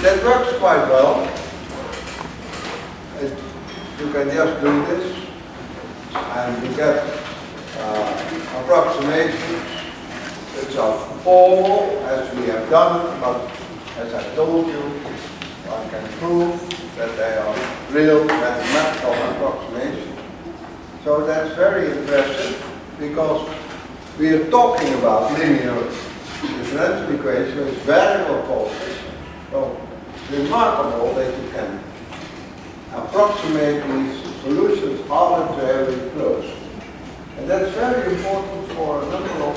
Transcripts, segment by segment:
that works quite well. You can just do this, and you get approximations which are formal, as we have done, but as I told you, one can prove that they are real mathematical approximations. So that's very impressive, because we are talking about linear differential equations with variable coefficients. So remarkable that you can approximate these solutions arbitrarily close. And that's very important for a number of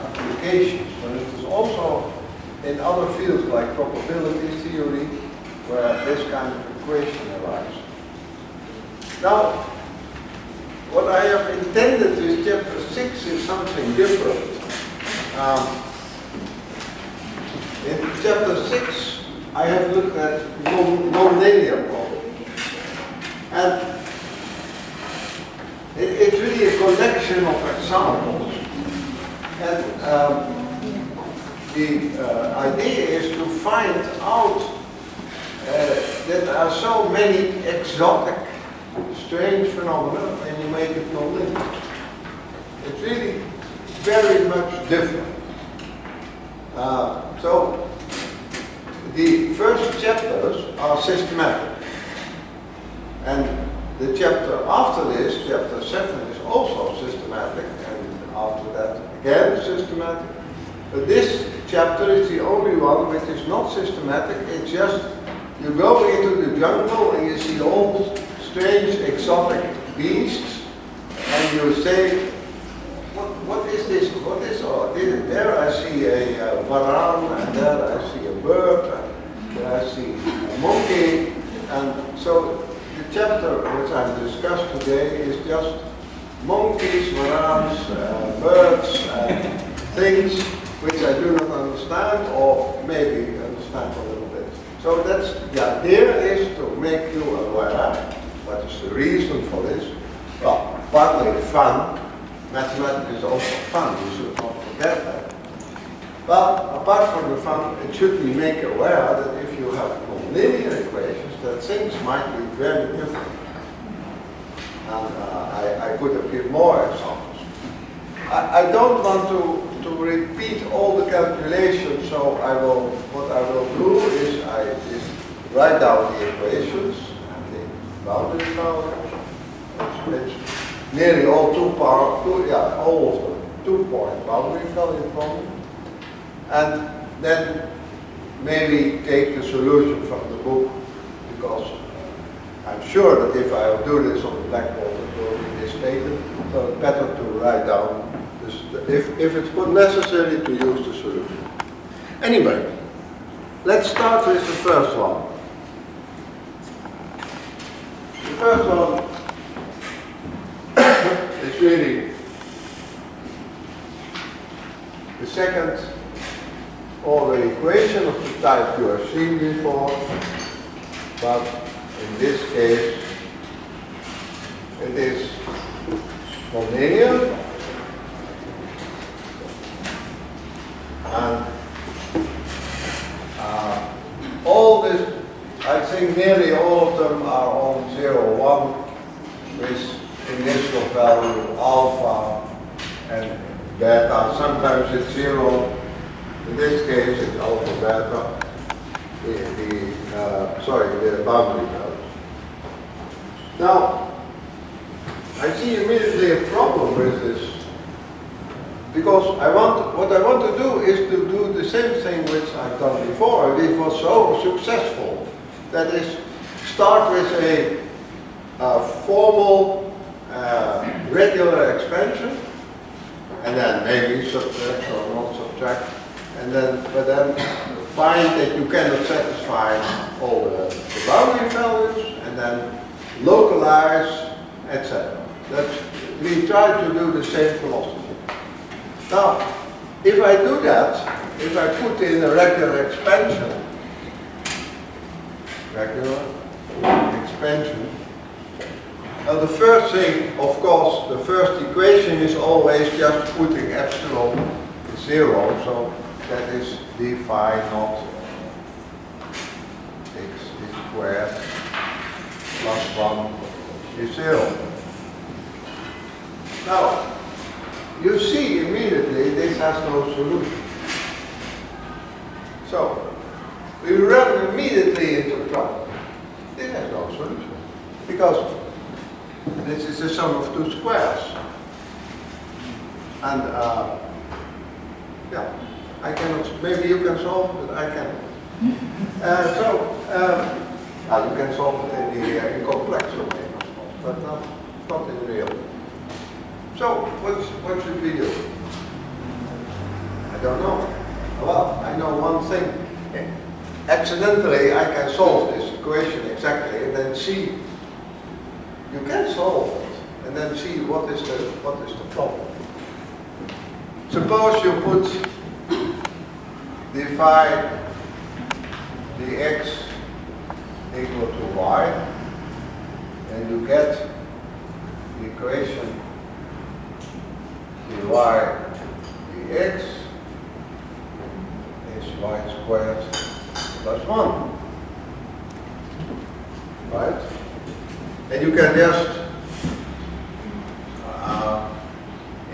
applications. For instance, also in other fields like probability theory, where this kind of equation arises. Now, what I have intended with chapter 6 is something different. In chapter 6, I have looked at nonlinear problems. And it's really a collection of examples. And the idea is to find out that there are so many exotic, strange phenomena, and you make it nonlinear. It's really very much different. So the first chapters are systematic, and the chapter after this, chapter 7, is also systematic, and after that again systematic. But this chapter is the only one which is not systematic. It's just you go into the jungle and you see all strange exotic beasts, and you say, what is this? What is all this? There I see a varan, and there I see a bird, and there I see a monkey. And so the chapter which I'm discussing today is just monkeys, varans, birds, and things which I do not understand, or maybe understand a little bit. So that's the idea, is to make you aware. What is the reason for this? Well, partly fun. Mathematics is also fun, you should not forget that. But apart from the fun, it should be make aware that if you have nonlinear equations, that things might be very different. And I could have given more examples. I don't want to repeat all the calculations, so what I will do is I just write down the equations and the boundary values. It's nearly all all of them, 2-point boundary value problem. And then maybe take the solution from the book, because I'm sure that if I do this on the blackboard, it will be misstated. So it's better to write down this, if it's necessary, to use the solution. Anyway, let's start with the first one. The first one is really the second order equation of the type you have seen before, but in this case it is nonlinear, and all this, I think nearly all of them are on 0, 1 with initial value alpha and beta. Sometimes it's 0. In this case, it's alpha beta. The boundary values. Now, I see immediately a problem with this, because what I want to do is to do the same thing which I've done before. It was so successful. That is, start with a formal regular expansion, and then maybe subtract or not subtract, but then find that you cannot satisfy all the boundary values, and then localize, etc. We try to do the same philosophy. Now, if I do that, if I put in a regular expansion, now the first thing, of course, the first equation is always just putting epsilon 0, so that is d phi not squared plus 1 is 0. Now, you see immediately this has no solution. So, we run immediately into trouble. This has no solution. Because this is the sum of two squares. And, yeah, I cannot, maybe you can solve it, but I cannot. You can solve it in the complex domain, but not in real. So, what should we do? I don't know. Well, I know one thing. Accidentally, I can solve this equation exactly, and then see. You can solve it, and then see what is the problem. Suppose you divide the x equal to y, and you get the equation dy dx is y squared plus 1. Right? And you can just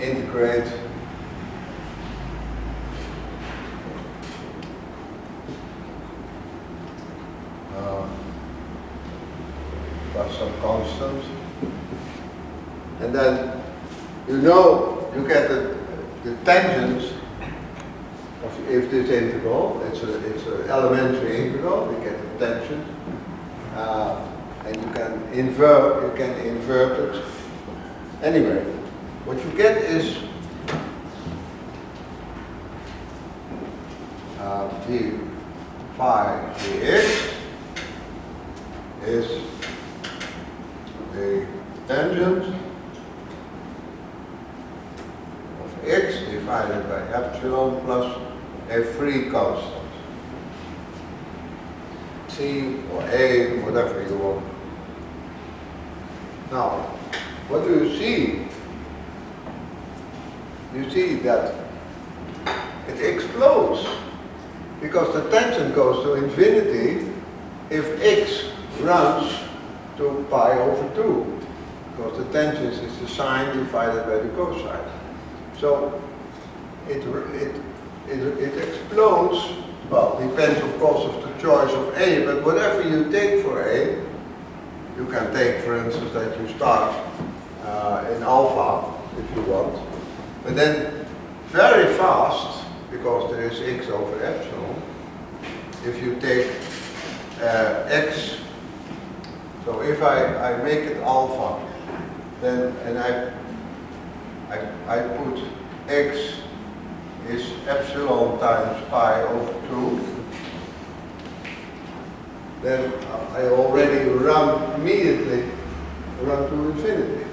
integrate plus some constant, and then you get the tangent of if this integral, it's an elementary integral, you get the tangent, and you can invert it. Anyway, what you get is d phi dx is the tangent of x divided by epsilon plus a free constant. C or A, whatever you want. Now, what do you see? You see that it explodes because the tangent goes to infinity if x runs to pi over 2, because the tangent is the sine divided by the cosine. So it explodes. Well, depends of course of the choice of A, but whatever you take for A, you can take, for instance, that you start in alpha if you want, but then very fast, because there is x over epsilon, if you take x, so if I make it alpha, then and I put x is epsilon times pi over 2, then I already immediately run to infinity.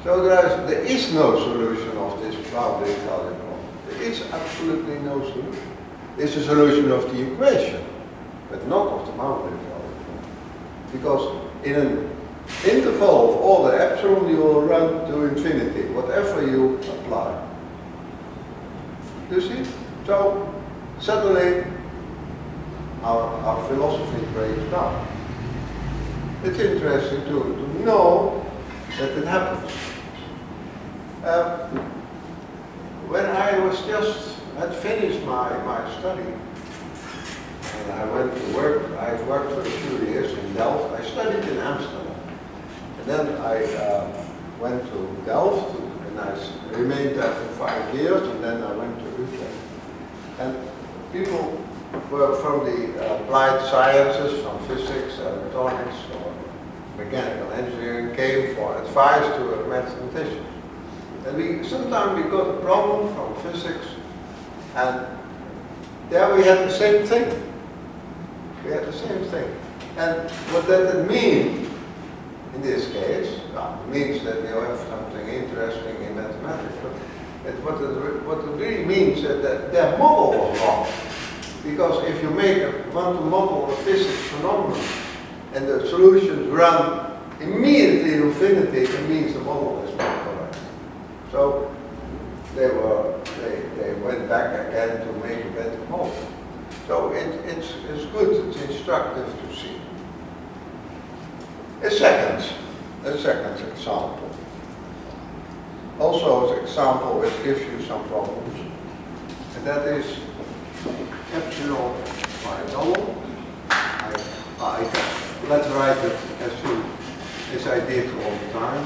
So there is no solution of this boundary value problem. There is absolutely no solution. It's a solution of the equation, but not of the boundary value problem. Because in an interval of order epsilon, you will run to infinity, whatever you apply. You see? So suddenly our philosophy breaks down. It's interesting to know that it happens. When I had finished my study, and I went to work, I've worked for a few years in Delft. I studied in Amsterdam. And then I went to Delft, and I remained there for 5 years, and then I went to Utrecht. And people were from the applied sciences, from physics, electronics, or mechanical engineering, came for advice to a mathematician. And sometimes we got a problem from physics, and there we had the same thing. We had the same thing. And what does it mean in this case? Well, it means that you have something interesting in mathematics. But what it really means is that their model was wrong. Because if you want to model a physics phenomenon and the solutions run immediately to infinity, it means the model is not correct. So they went back again to make a better model. So it's good, it's instructive to see. A second example. Also an example which gives you some problems, and that is epsilon by double. Let's write it as I did all the time,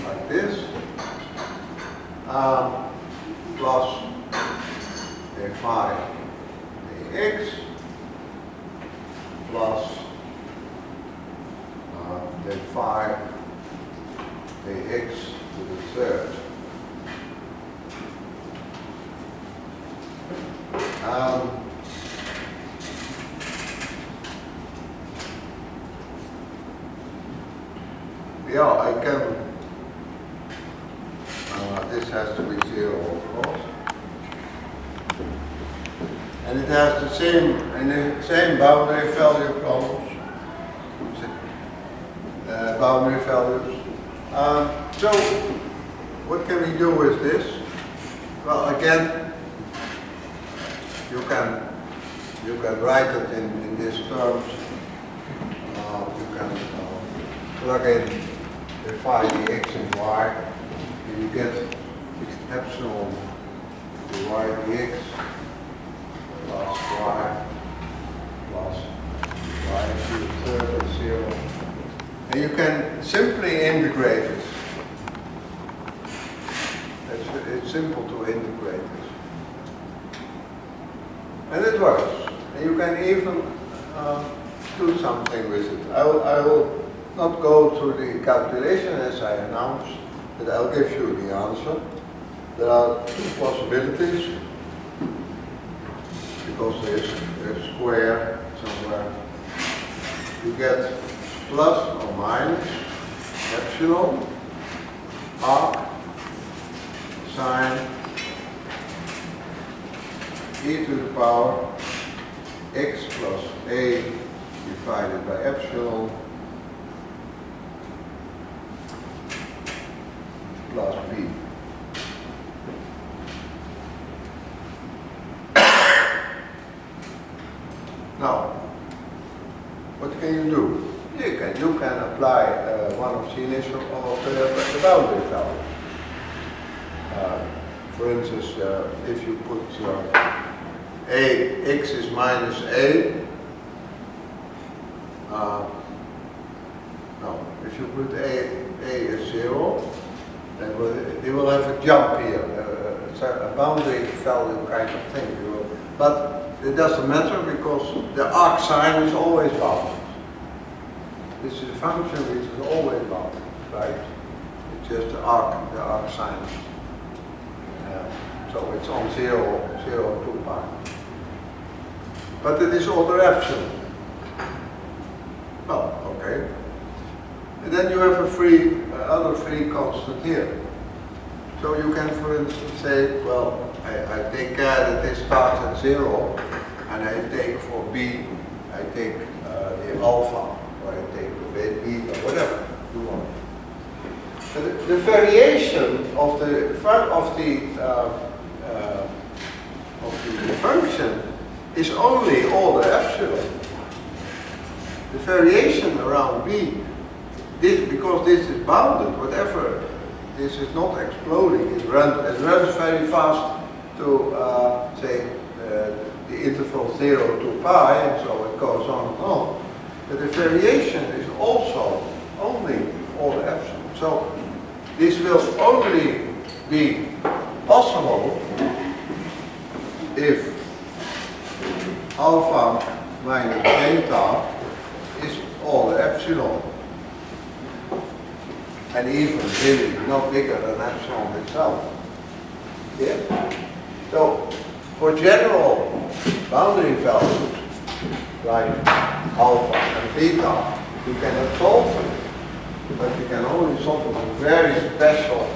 like this. Plus a phi dx plus the phi dx to the third. Yeah, I can, this has to be 0 of course. And it has the same boundary value problems, boundary values. So, what can we do with this? Well, again, you can write it in these terms. You can plug in the phi dx and y, and you get epsilon to y dx plus y to the third is 0. And you can simply integrate this. It's simple to integrate this. And it works. And you can even do something with it. I will not go through the calculation as I announced, but I'll give you the answer. There are two possibilities, because there's a square somewhere. You get plus or minus epsilon arc sine e to the power x plus a divided by epsilon plus b. Now, what can you do? You can apply one of the initial of the boundary values. For instance, if you put x is minus a, no, if you put a is 0, then they will have a jump here, a boundary value kind of thing. But it doesn't matter because the arc sine is always bounded. This is a function which is always bounded, right? It's just the arc sine. So it's on 0, 2 pi. But it is order epsilon. Oh, okay. And then you have a other free constant here. So you can, for instance, say, well, I take care that this starts at 0, and I take for b, I take the alpha, or I take the beta, whatever you want. The variation of the function is only order epsilon. The variation around b, because this is bounded, whatever, this is not exploding. It runs very fast to say the interval 0 to pi, and so it goes on and on. But the variation is also only order epsilon. So this will only be possible if alpha minus beta is order epsilon. And even really not bigger than epsilon itself. Yeah? So for general boundary values like alpha and beta, you can have solve them, but you can only solve them on very special,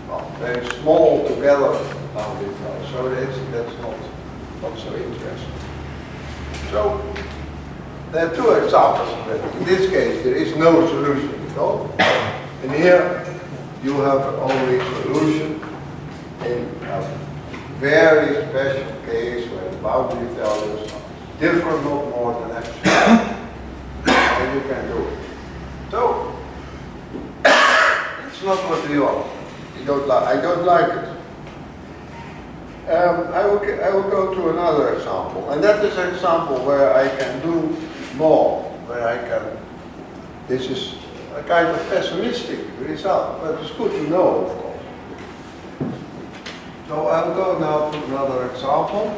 well, very small together boundary values. So that's not so interesting. So there are two examples of it. In this case, there is no solution at all. And here, you have only solution in a very special case where the boundary values are different, not more than epsilon. And you can do it. So, it's not what we want. I don't like it. I will go to another example, and that is an example where I can do more, where I can, this is a kind of pessimistic result, but it's good to know, of course. So I'll go now to another example,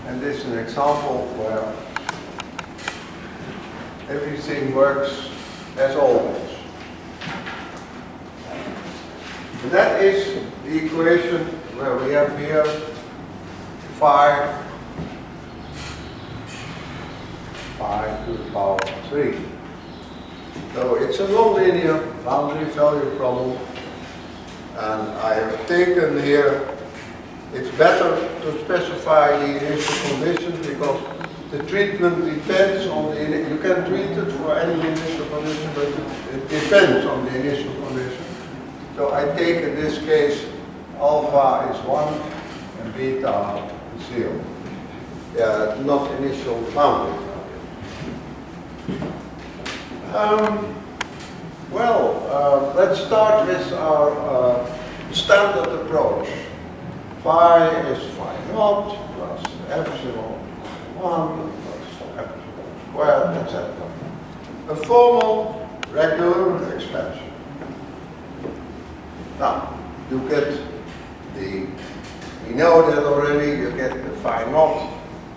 and this is an example where everything works as always. And that is the equation where we have here phi to the power 3. So it's a nonlinear boundary value problem, and I have taken here, it's better to specify the initial conditions because the treatment depends on the, you can treat it for any initial condition, but it depends on the initial condition. So I take in this case alpha is 1 and beta is 0. Not initial boundary. Let's start with our standard approach. Phi is phi naught plus epsilon 1 plus epsilon squared, etc. A formal regular expansion. Now, you get we know that already, you get the phi naught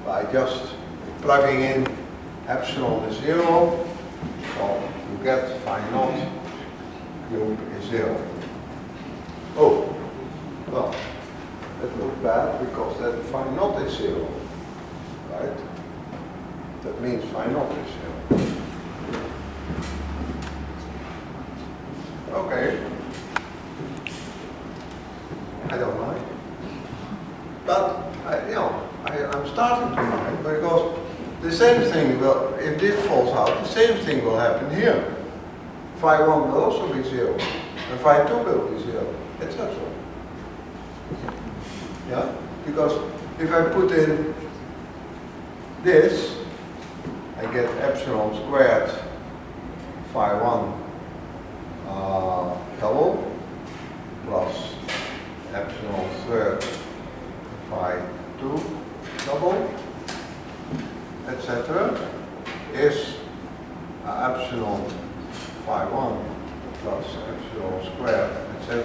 by just plugging in epsilon is 0. So you get phi naught cube is 0. Oh, well, that looks bad because that phi naught is 0, right? That means phi naught is 0. Okay. I don't mind. But, I'm starting to mind because the same thing will, if this falls out, the same thing will happen here. Phi 1 will also be 0, and phi 2 will be 0, etc. Yeah? Because if I put in this, I get epsilon squared phi 1 double plus epsilon third phi 2 double, etc. is epsilon phi 1 plus epsilon squared, etc.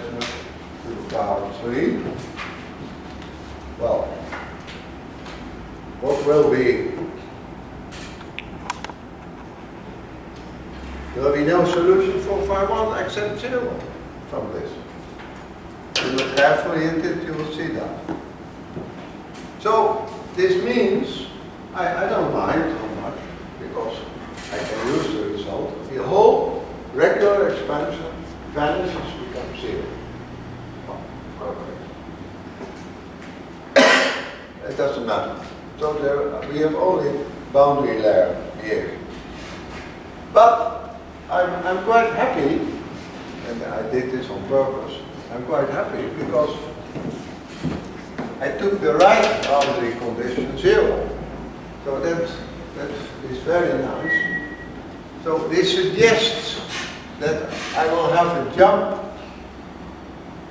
to the power 3. Well, what will be? There will be no solution for phi 1 except 0 from this. If you look carefully at it, you will see that. So, this means, I don't mind so much, because I can use the result. The whole regular expansion vanishes, becomes 0. Oh, okay. It doesn't matter. So there, we have only boundary layer here. But I'm quite happy, and I did this on purpose, I'm quite happy because I took the right boundary condition 0. So that is very nice. So this suggests that I will have a jump,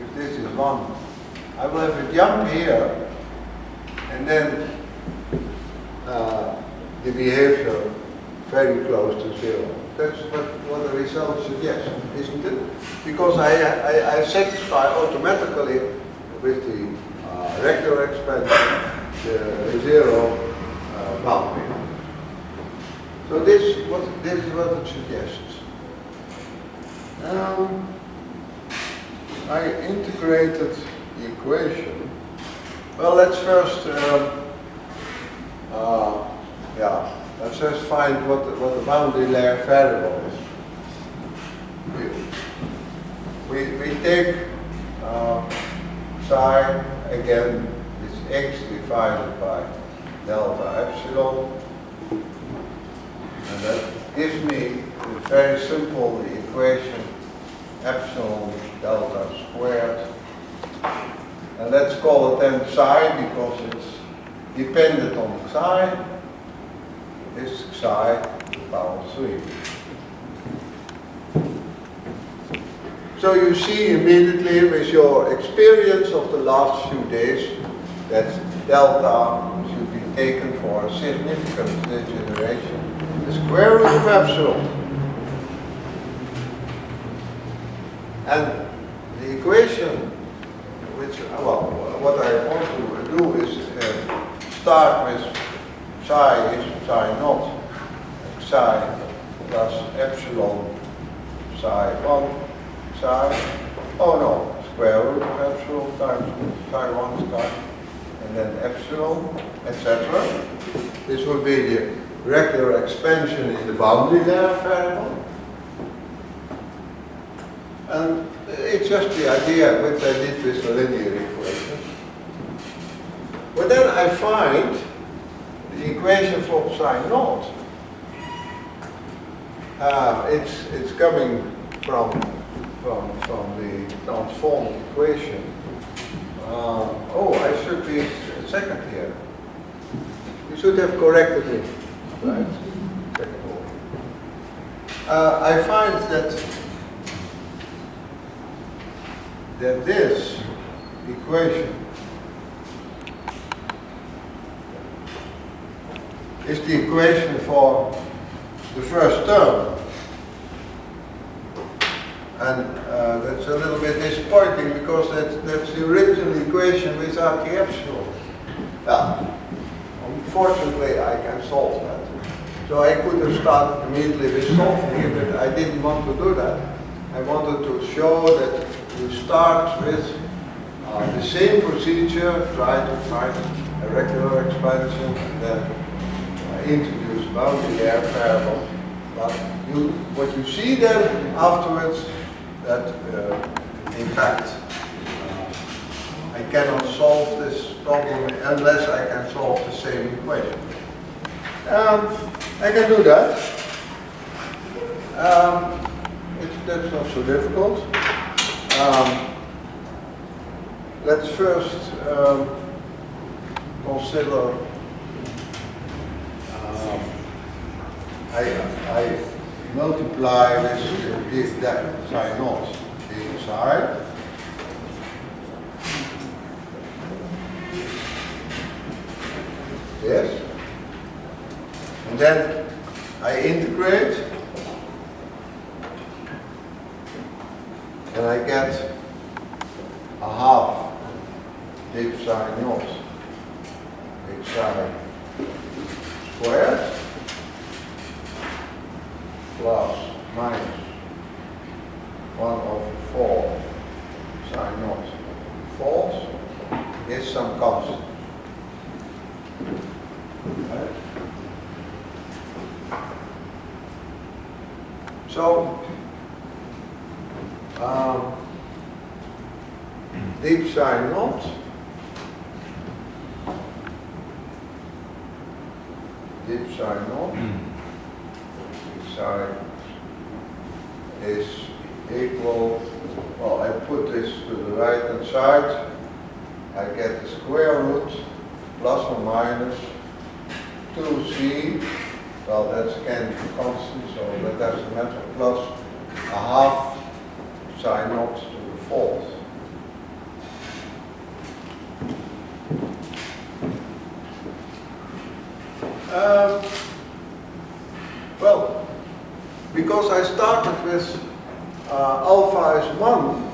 if this is 1, I will have a jump here, and then the behavior very close to 0. That's what the result suggests, isn't it? Because I satisfy automatically with the regular expansion the 0 boundary. So this is what it suggests. I integrated the equation. Well, let's first let's just find what the boundary layer variable is. We take psi, again, it's x divided by delta epsilon, and that gives me very simple the equation epsilon delta squared, and let's call it then psi because it's dependent on psi. This psi power 3. So you see immediately with your experience of the last few days that delta should be taken for a significant degeneration. The square root of epsilon. And the equation, which, well, what I want to do is start with psi is psi naught, psi plus epsilon psi 1, psi, oh no, square root of epsilon times psi 1 psi, and then epsilon, etc. This would be the regular expansion in the boundary layer variable. And it's just the idea which I did with the linear equation. But then I find the equation for psi naught. It's coming from the transformed equation. Oh, I should be a second here. You should have corrected me, right? Second order. I find that this equation is the equation for the first term. And that's a little bit disappointing because that's the original equation without the epsilon. Well, unfortunately I can solve that. So I could have started immediately with solving it, but I didn't want to do that. I wanted to show that you start with the same procedure, try to find a regular expansion, and then introduce boundary layer variable. But what you see then afterwards, that in fact I cannot solve this problem unless I can solve the same equation. I can do that. That's not so difficult. Let's first consider I multiply with that psi naught being psi. Yes. And then I integrate. And I get a half big psi naught, big psi squared, plus minus 1/4 psi naught false is some constant. Right? So deep psi naught psi is equal, well, I put this to the right hand side, I get the square root plus or minus 2c, well that's again constant, so that doesn't matter, plus a half psi naught to the fourth. Well, because I started with alpha is 1,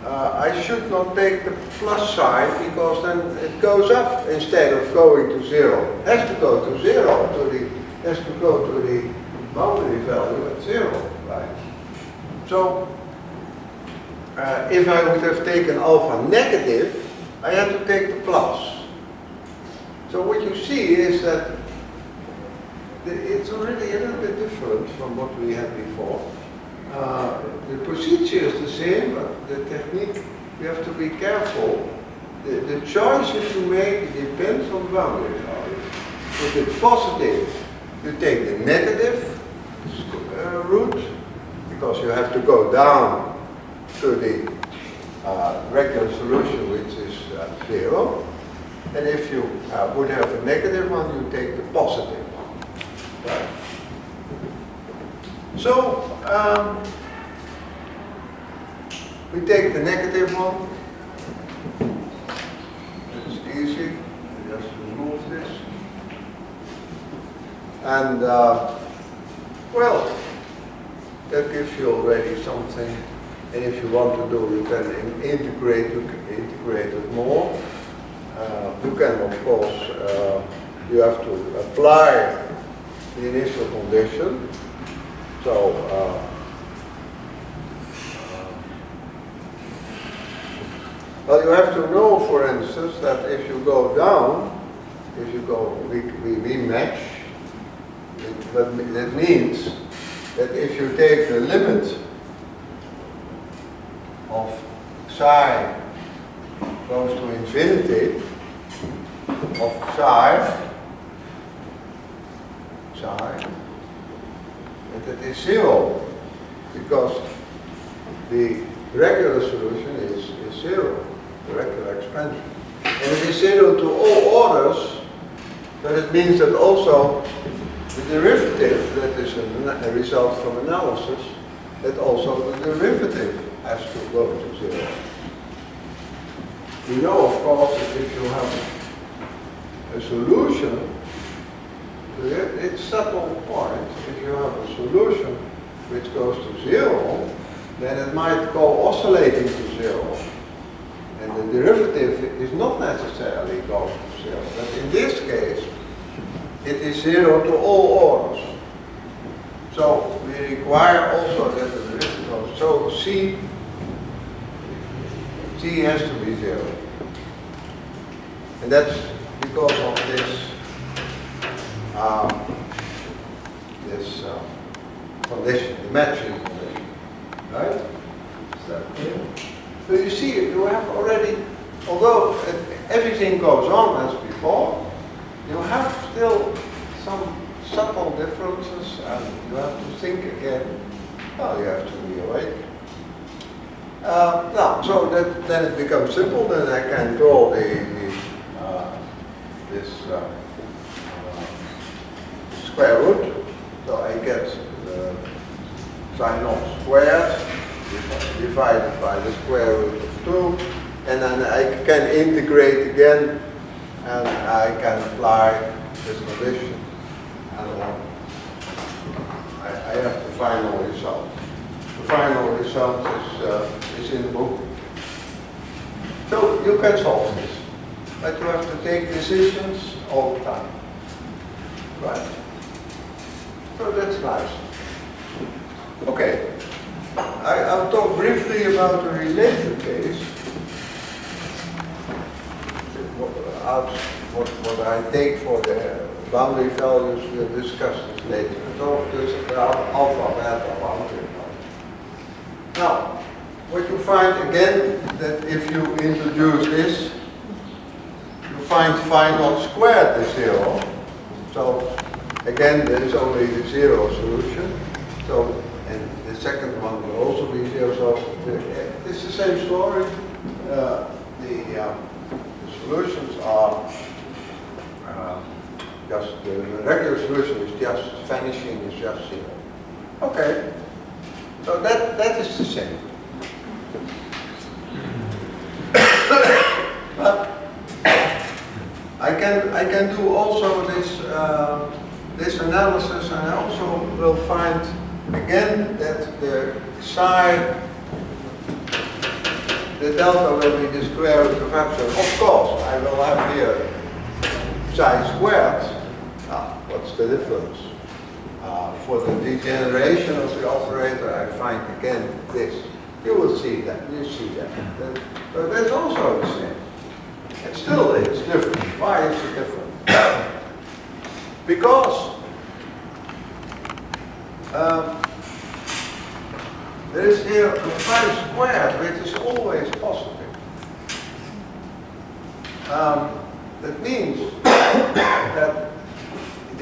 I should not take the plus sign because then it goes up instead of going to 0. It has to go to 0, has to go to the boundary value at 0, right? So, if I would have taken alpha negative, I had to take the plus. So what you see is that it's already a little bit different from what we had before. The procedure is the same, but the technique, you have to be careful. The choices you make depends on the boundary value. If it's positive, you take the negative root, because you have to go down to the regular solution, which is 0. And if you would have a negative one, you take the positive one. Right? So, we take the negative one. It's easy. Just remove this. And, well, that gives you already something. And if you want to do, you can integrate it more. You can, of course, you have to apply the initial condition. So, well, you have to know, for instance, that if you go down, if you go, we match, that means that if you take the limit of psi goes to infinity of psi, that it is 0, because the regular solution is 0, the regular expansion. And it is 0 to all orders, but it means that also the derivative that is a result from analysis, that also the derivative has to go to 0. We know, of course, that if you have a solution, it's subtle point. If you have a solution which goes to 0, then it might go oscillating to 0. And the derivative is not necessarily going to 0. But in this case, it is 0 to all orders. So we require also that the derivative goes. So C has to be 0. And that's because of this condition, the matching condition, right? Is that clear? So you see, you have already, although everything goes on as before, you have still some subtle differences, and you have to think again. Well, you have to be awake. Now, so that then it becomes simple. Then I can draw this square root. So I get the sine of squared divided by the square root of 2, and then I can integrate again, and I can apply this condition, and I have the final result. The final result is in the book. So you can solve this, but you have to take decisions all the time, right? So that's nice. Okay, I'll talk briefly about a related case. What I take for the boundary values, we'll discuss this later. So this is the alpha, beta boundary value. Now, what you find again, that if you introduce this, you find phi naught squared is 0. So again, there is only the 0 solution. So, and the second one will also be 0. So it's the same story. The solutions are just the regular solution is just vanishing, is just 0. Okay. So that is the same. But I can do also this analysis, and I also will find again that the psi, the delta will be the square root of epsilon. Of course, I will have here psi squared. What's the difference? For the degeneration of the operator, I find again this. You will see that. You see that. But that's also the same. And still, it's different. Why is it different? Because there is here a phi squared, which is always positive. That means that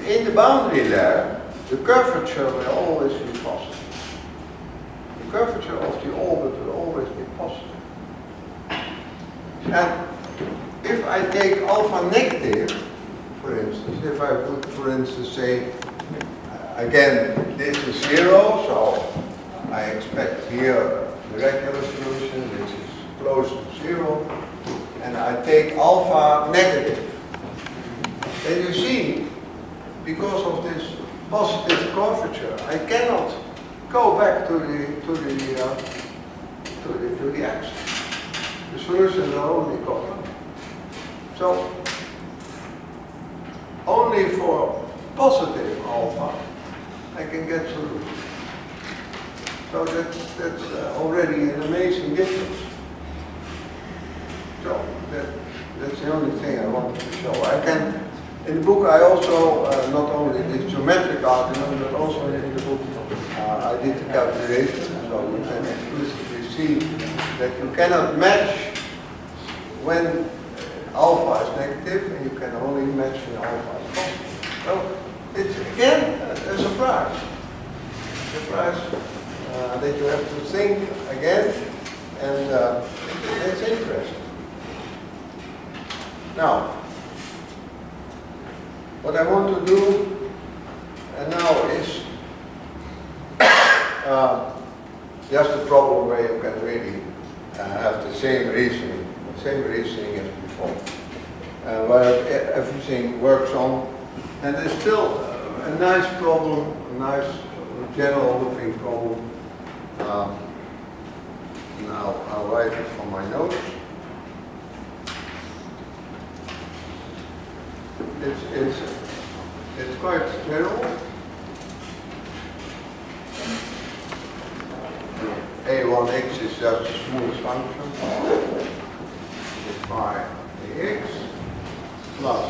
in the boundary layer, the curvature will always be positive. The curvature of the orbit will always be positive. And if I take alpha negative, for instance, if I would, for instance, say, again, this is 0, so I expect here the regular solution, which is close to 0, and I take alpha negative. And you see, because of this positive curvature, I cannot go back to the x. The solutions are only common. So only for positive alpha I can get solutions. So that's already an amazing difference. So that's the only thing I wanted to show. I can, in the book I also, not only this geometric argument, but also in the book I did the calculation, so you can explicitly see that you cannot match when alpha is negative, and you can only match when alpha is positive. So it's again a surprise. That you have to think again, and it's interesting. Now, what I want to do now is just a problem where you can really have the same reasoning as before, where everything works on, and there's still a nice problem, a nice general looking problem. Now I'll write it from my notes. It's quite general. A1x is just a smooth function. Phi ax plus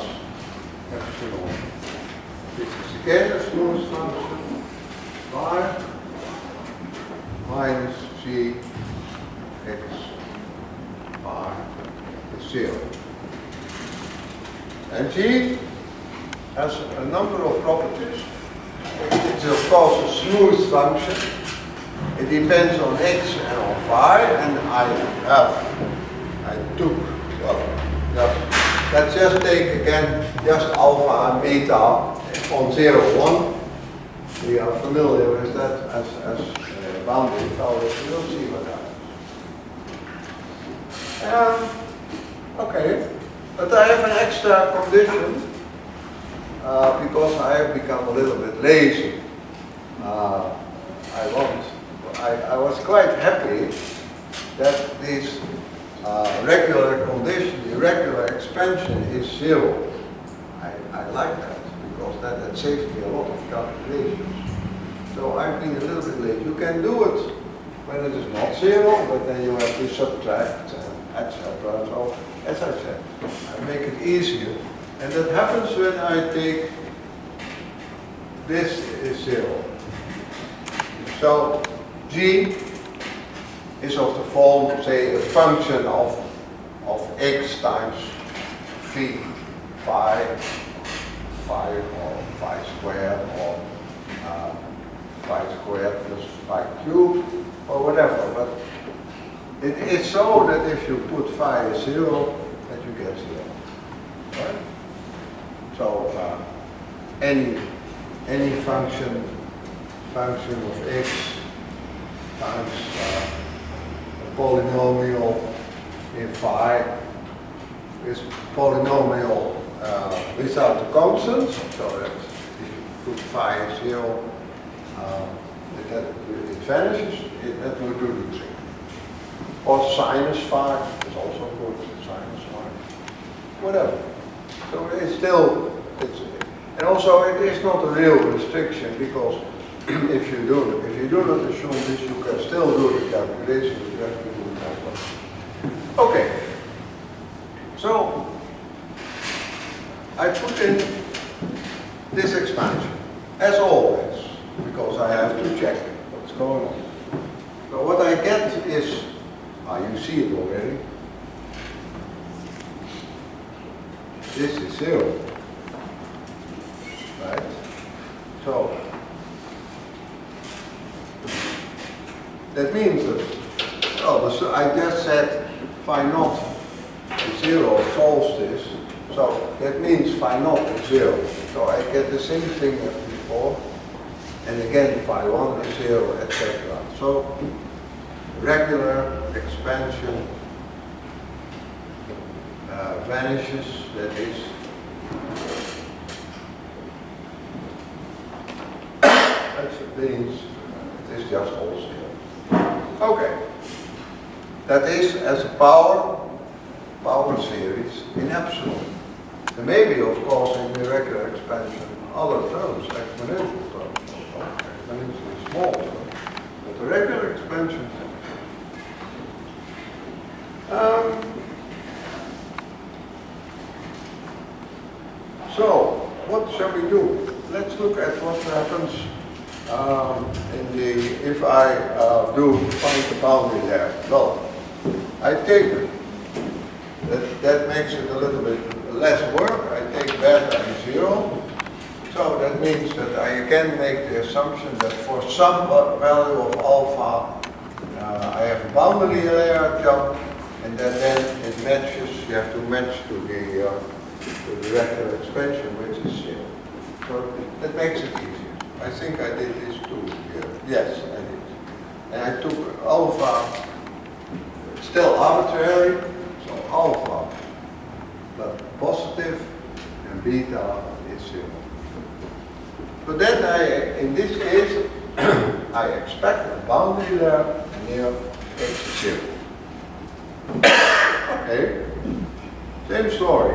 epsilon. This is again a smooth function. Phi minus g x phi is 0. And g has a number of properties. It's of course a smooth function. It depends on x and on phi, and let's just take again just alpha and beta on 0, 1. We are familiar with that as boundary values. We'll see what happens. Okay, but I have an extra condition because I have become a little bit lazy. I was quite happy that this regular condition, the regular expansion is 0. I like that because that saves me a lot of calculations. So I've been a little bit late. You can do it when it is not 0, but then you have to subtract and etc. So as I said, I make it easier. And that happens when I take this is 0. So g is of the form, say, a function of x times phi, or phi squared, or phi squared plus phi cubed, or whatever. But it is so that if you put phi as 0, that you get 0. Right? So any function of x times a polynomial in phi is polynomial without the constants, so that if you put phi as 0, it vanishes, that will do the trick. Or sinus phi is also good, sinus phi, whatever. So it's still, and also it is not a real restriction, because if you do not assume this, you can still do the calculation, but you have to do it as well. Okay, so I put in this expansion, as always, because I have to check what's going on. So what I get is, you see it already, this is 0, right? So that means that, I just said phi naught is 0 solves this, so that means phi naught is 0. So I get the same thing as before, and again phi 1 is 0, etc. So regular expansion vanishes, that is, that means it is just all zero. Okay. That is as a power series in epsilon. There may be, of course, in the regular expansion other terms, exponential terms, exponentially small terms, but the regular expansion. So, what shall we do? Let's look at what happens if I do find the boundary there. Well, I take it. That makes it a little bit less work. I take beta and 0. So that means that I again make the assumption that for some value of alpha, I have a boundary layer jump, and that then it matches, you have to match to the regular expansion, which is 0. So that makes it easier. I think I did this too here. Yes, I did. And I took alpha, still arbitrary, so alpha but positive and beta is 0. So then in this case, I expect a boundary there near x is 0. Okay, same story.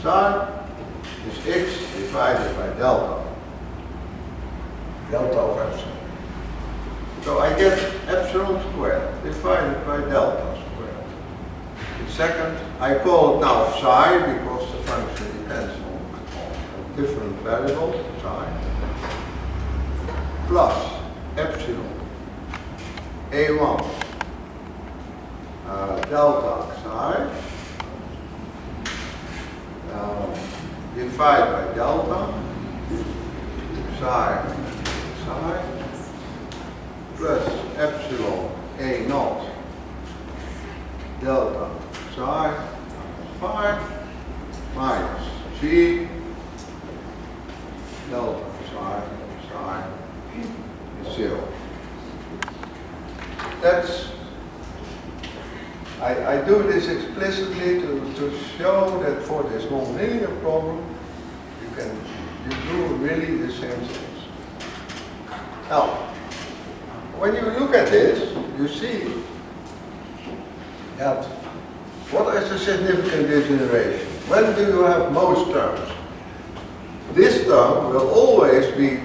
Psi is x divided by delta of epsilon. So I get epsilon squared divided by delta squared. The second, I call it now psi because the function depends on a different variable, psi, plus epsilon a1 delta psi divided by delta psi plus epsilon a naught delta psi phi minus g delta psi is 0. That's, I do this explicitly to show that for this nonlinear problem you do really the same things. Now, when you look at this, you see that what is a significant degeneration? When do you have most terms? This term will always be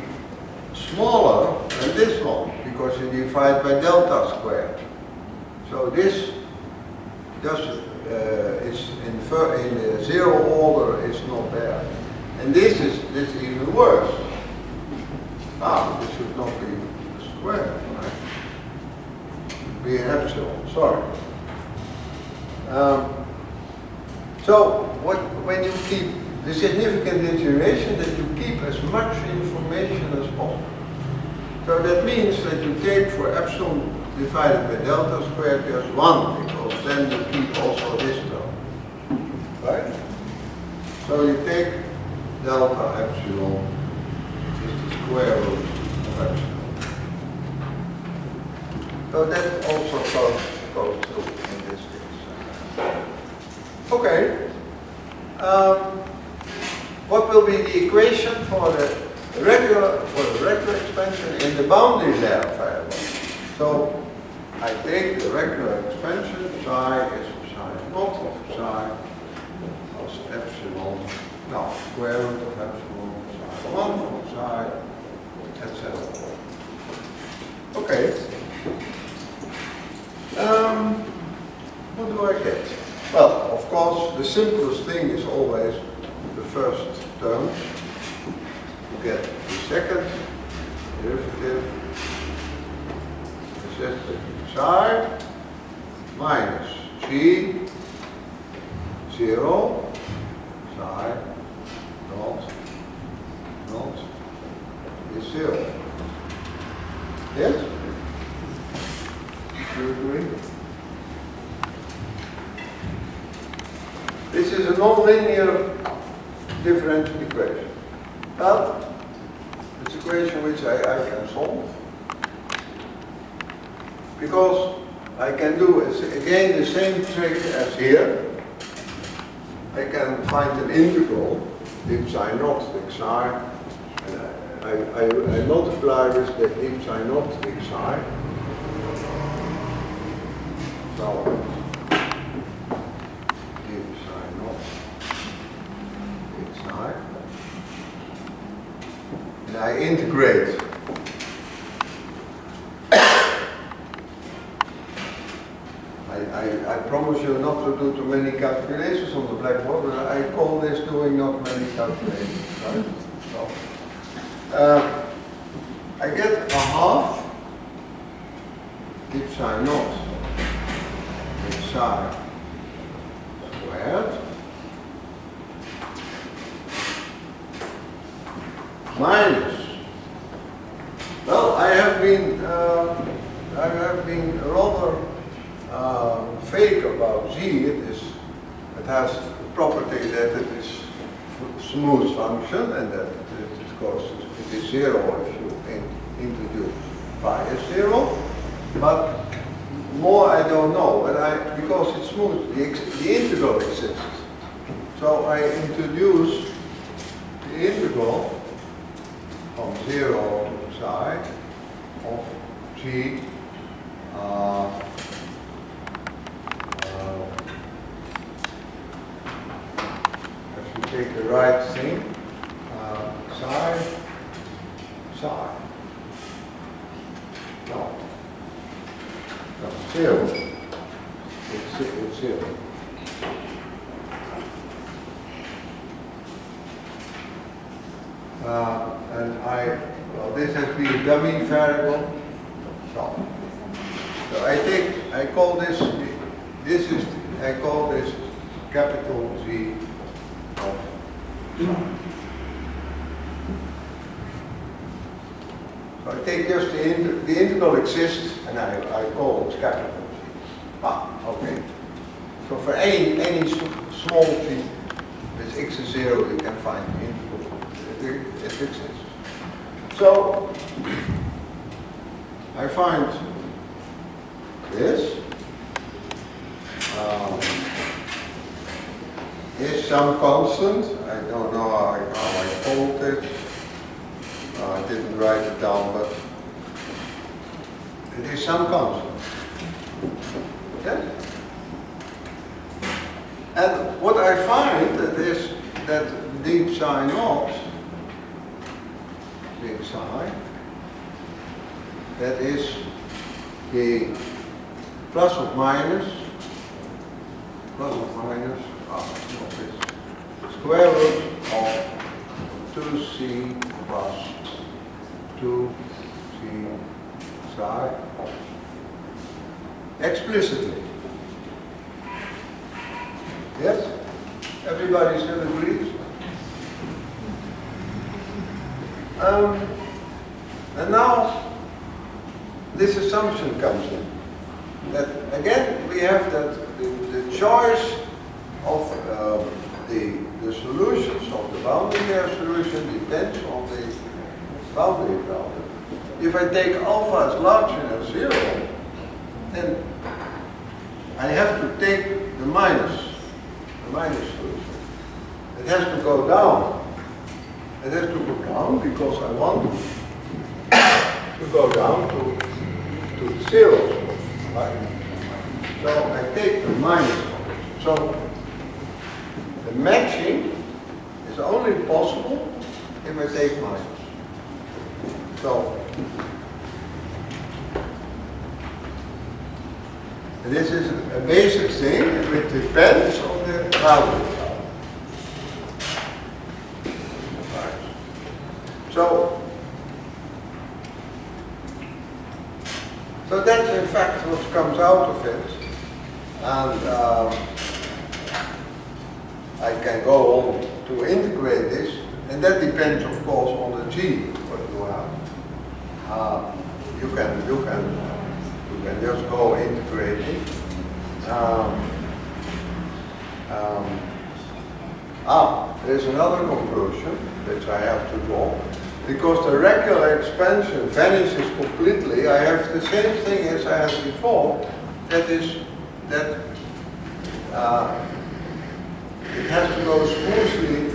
smaller than this one because you divide by delta squared. So this just is in the 0 order is not there, and this is even worse. This should not be a square, right? Be an epsilon. Sorry. So when you keep the significant degeneration, that you keep as much information as possible. So that means that you take for epsilon divided by delta squared just 1, because then you keep also this term. Right? So you take delta epsilon, which is the square root of epsilon. So that also goes through in this case. Okay. What will be the equation for the regular expansion in the boundary layer variable? So I take the regular expansion, psi is psi naught of psi plus epsilon, now square root of epsilon, psi 1 of psi, etc. Okay. What do I get? Well, of course, the simplest thing is always the first term. You get the second derivative, is psi minus g 0 psi naught is 0. Yes? Do you agree? This is a nonlinear differential equation, but it's a equation which I can solve. Because I can do, again, the same trick as here. I can find an integral, psi naught xi, and I multiply with the psi naught xi. So, psi naught xi. And I integrate. I promise you not to do too many calculations on the blackboard, but I call this doing not many calculations, right? So, I get a half psi naught xi squared minus. Well, I have been rather fake about z. It has the property that it is a smooth function and that it is zero if you introduce phi as zero. But more I don't know, but because it's smooth, the integral exists. So I introduce the integral from 0 to psi of g take the right thing, psi. No, 0. It's 0. And well, this has been a dummy variable. So I call this capital Z of psi. So I take just the integral exists and I call it capital Z. Okay. So for any small z with x is 0, you can find the integral. It exists. So I find this is some constant. I don't know how I called it. I didn't write it down, but it is some constant. Yes? And what I find is that d psi naught xi, that is the plus or minus square root of 2c plus 2c psi explicitly. Yes? Everybody still agrees? And now this assumption comes in. That again we have that the choice of the solutions of the boundary layer solution depends on the boundary value. If I take alpha as larger than 0, then I have to take the minus solution. It has to go down. It has to go down because I want to go down to 0. Right? So I take the minus. So the matching is only possible if I take minus. So this is a basic thing, it depends on the value. Right. So that's in fact what comes out of it. And I can go on to integrate this, and that depends of course on the G what you have. You can just go integrating. There's another conclusion which I have to draw. because the regular expansion vanishes completely, I have the same thing as I had before. That is that it has to go smoothly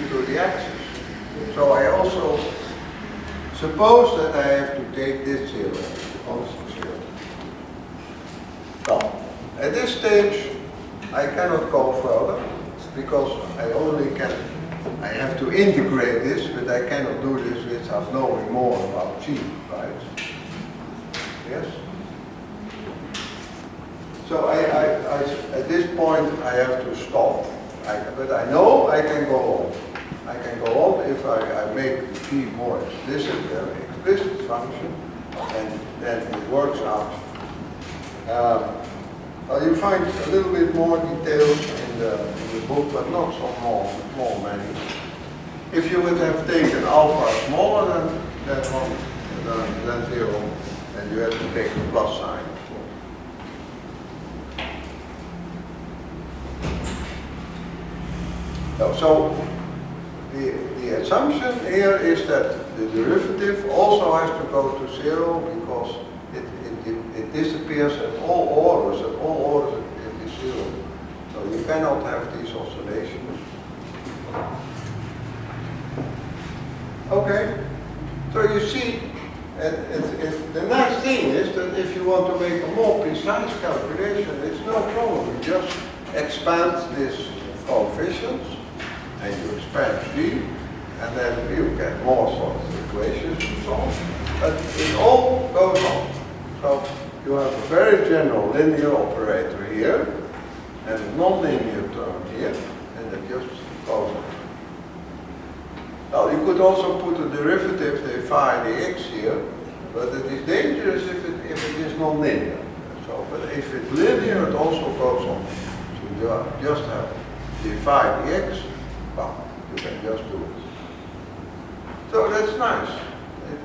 to the axis. So I also suppose that I have to take this zero, constant zero. Now, at this stage, I cannot go further because I have to integrate this, but I cannot do this without knowing more about G, right? Yes? So at this point, I have to stop. But I know I can go on. I can go on if I make the G more explicit, an explicit function, and then it works out. Well, you find a little bit more details in the book, but not so many. If you would have taken alpha smaller than 0, then you have to take the plus sign. So the assumption here is that the derivative also has to go to 0 because it disappears at all orders. At all orders it is 0. So you cannot have these oscillations. Okay. So you see, the nice thing is that if you want to make a more precise calculation, it's no problem. You just expand these coefficients and you expand G, and then you get more sort of equations and so on. But it all goes on. So you have a very general linear operator here, and a non-linear term here, and it just goes on. Now you could also put a derivative de phi dx here, but it is dangerous if it is non-linear. So, but if it's linear, it also goes on. So you just have de phi dx. Well, you can just do it. So that's nice.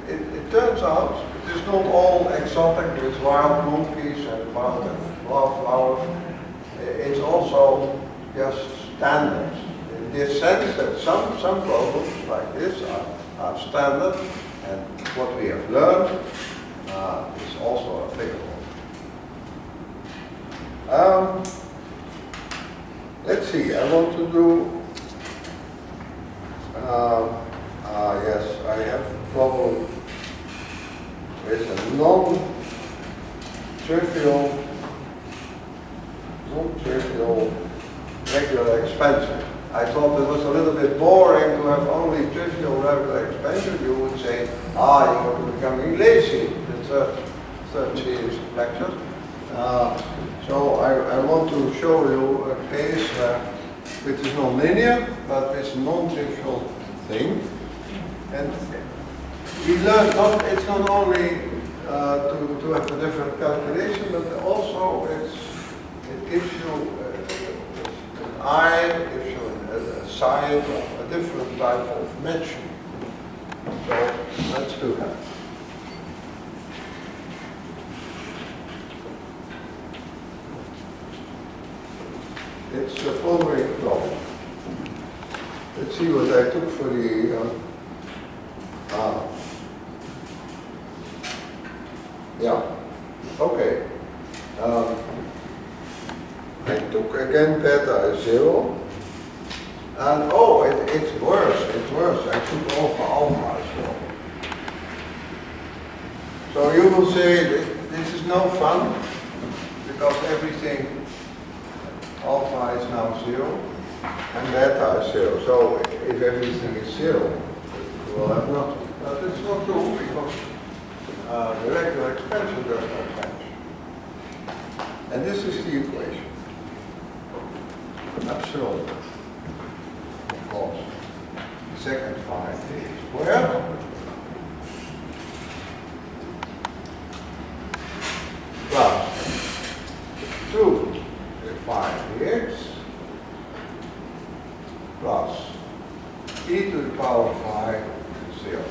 It turns out it is not all exotic with wild monkeys and wildflowers. It's also just standards. In this sense that some problems like this are standard, and what we have learned is also applicable. Let's see, I want to do yes, I have a problem with a non-trivial regular expansion. I thought it was a little bit boring to have only trivial regular expansion. You would say, you are becoming lazy, the third series of lectures. So I want to show you a case which is non-linear, but it's a non-trivial thing. And we learned it's not only to have a different calculation, but also it gives you an eye, it gives you a side of a different type of matching. So let's do that. It's the following problem. Let's see what I took for the yeah, okay. I took again beta as 0. And it's worse. I took alpha as well. So you will say this is no fun because everything alpha is now 0 and beta is 0. So if everything is 0, you will have nothing. But it's not true because the regular expansion does not change. And this is the equation. Epsilon, of course. The second phi is squared. Plus 2 phi dx plus e to the power phi 0.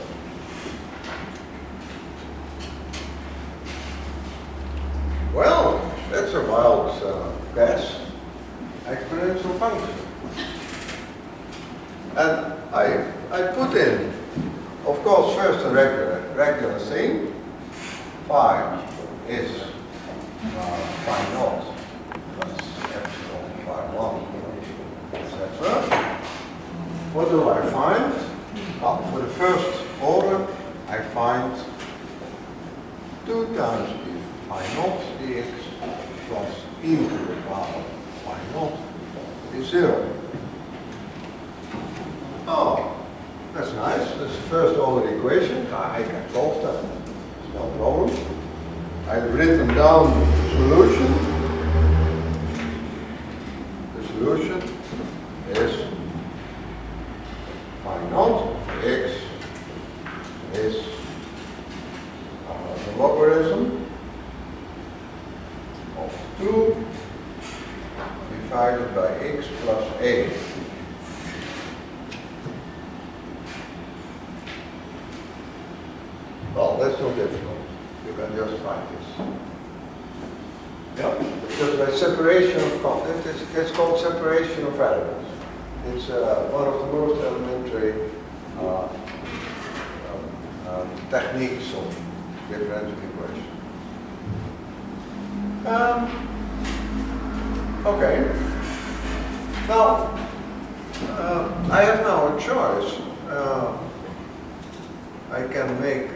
Well, that's a wild guess. Exponential function. And I put in, of course, first a regular thing. Phi is phi naught plus epsilon phi 1, etc. What do I find? Well, for the first order, I find 2 times the phi naught dx plus e to the power phi naught is 0. Oh, that's nice. That's the first order equation. I can solve that. It's no problem. I've written down the solution. The solution is phi naught x is the logarithm of 2 divided by x plus a. Well, that's not difficult. You can just find this. Yeah, because by separation of it's called separation of variables. It's one of the most elementary techniques of differential equation. Okay. Now, I have now a choice. I can make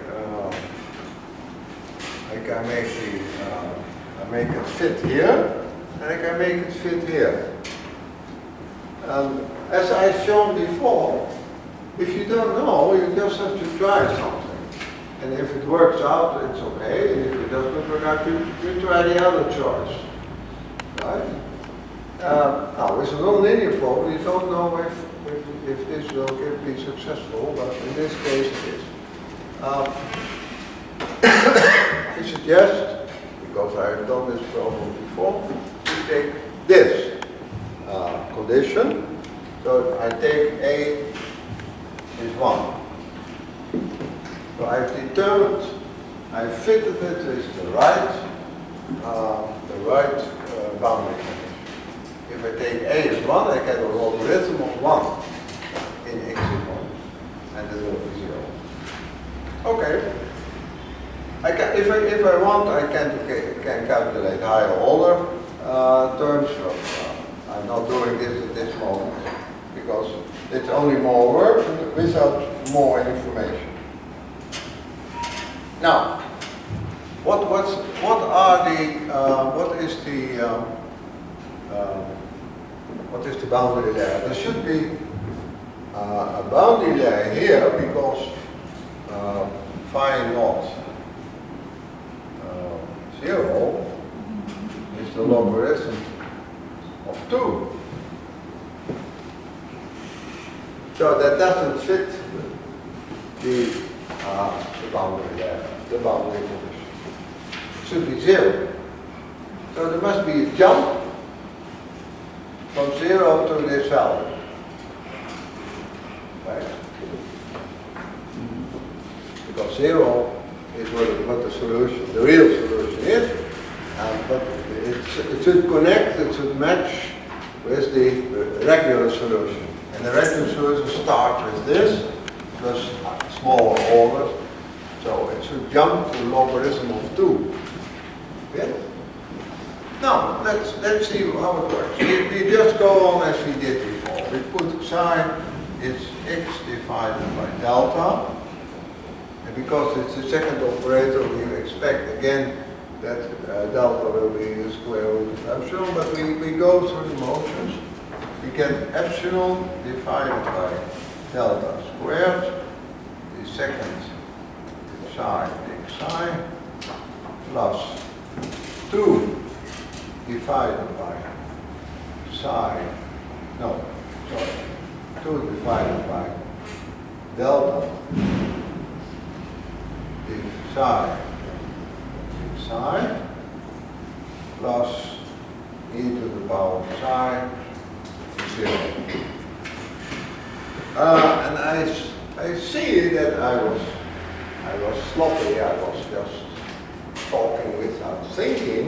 make it fit here, and I can make it fit here. As I've shown before, if you don't know, you just have to try something. And if it works out, it's okay. And if it doesn't work out, you try the other choice. Right? Now, with a non-linear problem, you don't know if this will be successful, but in this case it is. I suggest, because I have done this problem before, you take this condition. So I take A is 1. So I've determined, I fitted it with the right boundary condition. If I take A as 1, I get a logarithm of 1 in x is 1, and it will be 0. Okay. If I want, I can calculate higher order terms. I'm not doing this at this moment because it's only more work without more information. Now, what is the boundary layer? There should be a boundary layer here because phi naught 0 is the logarithm of 2. So that doesn't fit the boundary layer, the boundary condition. It should be 0. So there must be a jump from 0 to this value. Right? Because 0 is what the solution, the real solution is. But it should connect, it should match with the regular solution. And the regular solution starts with this, plus smaller orders. So it should jump to the logarithm of 2. Yeah? Now, let's see how it works. We just go on as we did before. We put psi is x divided by delta. And because it's the second operator, we expect again that delta will be the square root of epsilon, but we go through the motions. We get epsilon divided by delta squared, the second psi big psi, plus 2 divided by psi, no, sorry, 2 divided by delta, big psi, plus e to the power of psi, 0. And I see that I was sloppy, I was just talking without thinking,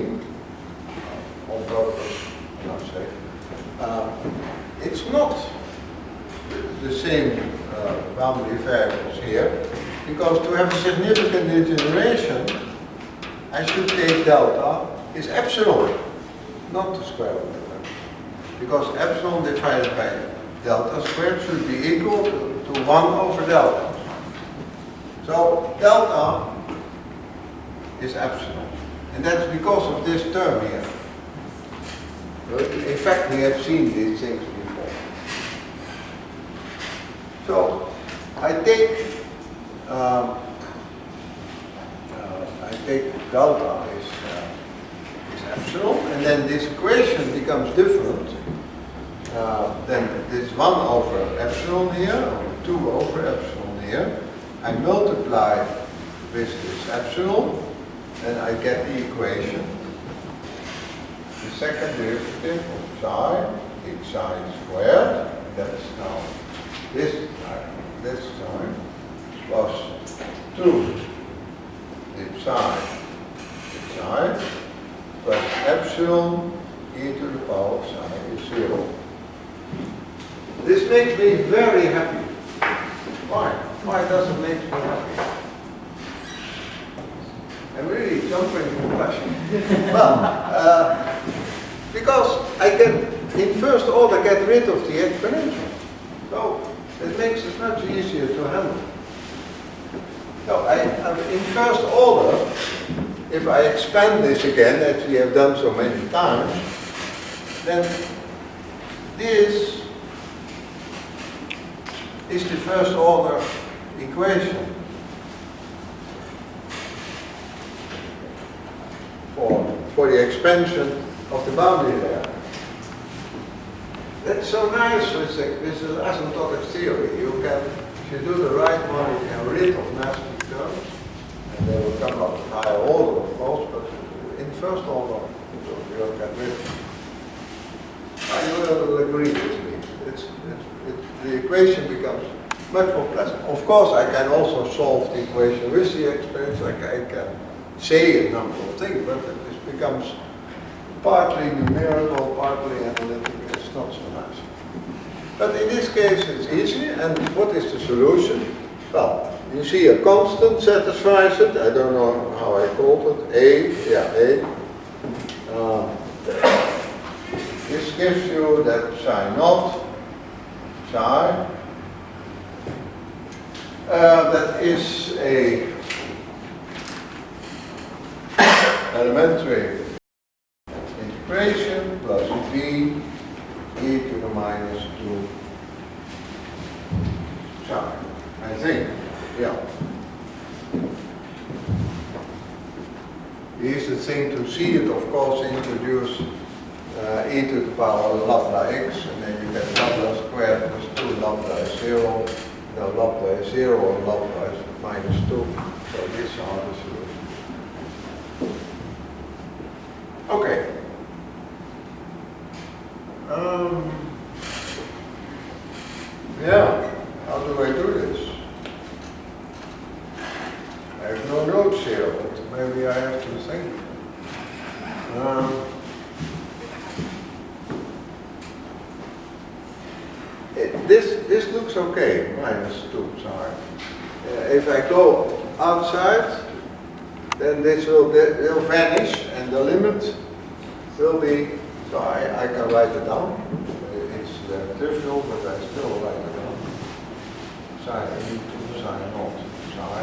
on purpose, I must say. It's not, the same boundary variables here, because to have a significant degeneration, I should take delta is epsilon, not the square root of epsilon. Because epsilon divided by delta squared should be equal to 1 over delta. So delta is epsilon. And that's because of this term here. In fact, we have seen these things before. So I take delta is epsilon, and then this equation becomes different. Then this 1 over epsilon here, or 2 over epsilon here. I multiply with this epsilon, and I get the equation. The second derivative of psi, h psi squared, that's now this time, plus 2 the psi plus epsilon e to the power of psi is 0. This makes me very happy. Why? Why does it make me happy? I'm really jumping from passion. Well, because I get, in first order, get rid of the exponential. So it makes it much easier to handle. So in first order, if I expand this again, as we have done so many times, then this is the first order equation for the expansion of the boundary layer. That's so nice with the asymptotic theory. You can, if you do the right one, you can rid of nasty terms, and they will come up with higher order, of course, but in first order, you'll get rid of them. You will agree with me. The equation becomes much more pleasant. Of course, I can also solve the equation with the exponential. I can say a number of things, but it becomes partly numerical, partly analytical. It's not so nice. But in this case, it's easy. And what is the solution? Well, you see a constant satisfies it. I don't know how I called it. A. This gives you that psi naught, psi. That is a elementary integration plus b e to the minus 2 psi. I think, yeah. The easy thing to see it, of course, introduce e to the power of lambda x, and then you get lambda squared plus 2 lambda is 0. Now lambda is 0 and lambda is minus 2. So these are the solutions. Okay. Yeah, how do I do this? I have no notes here, but maybe I have to think. This looks okay, minus 2 psi. If I go outside, then this will vanish, and the limit will be, so I can write it down. It's trivial, but I still write it down. Psi e to psi naught psi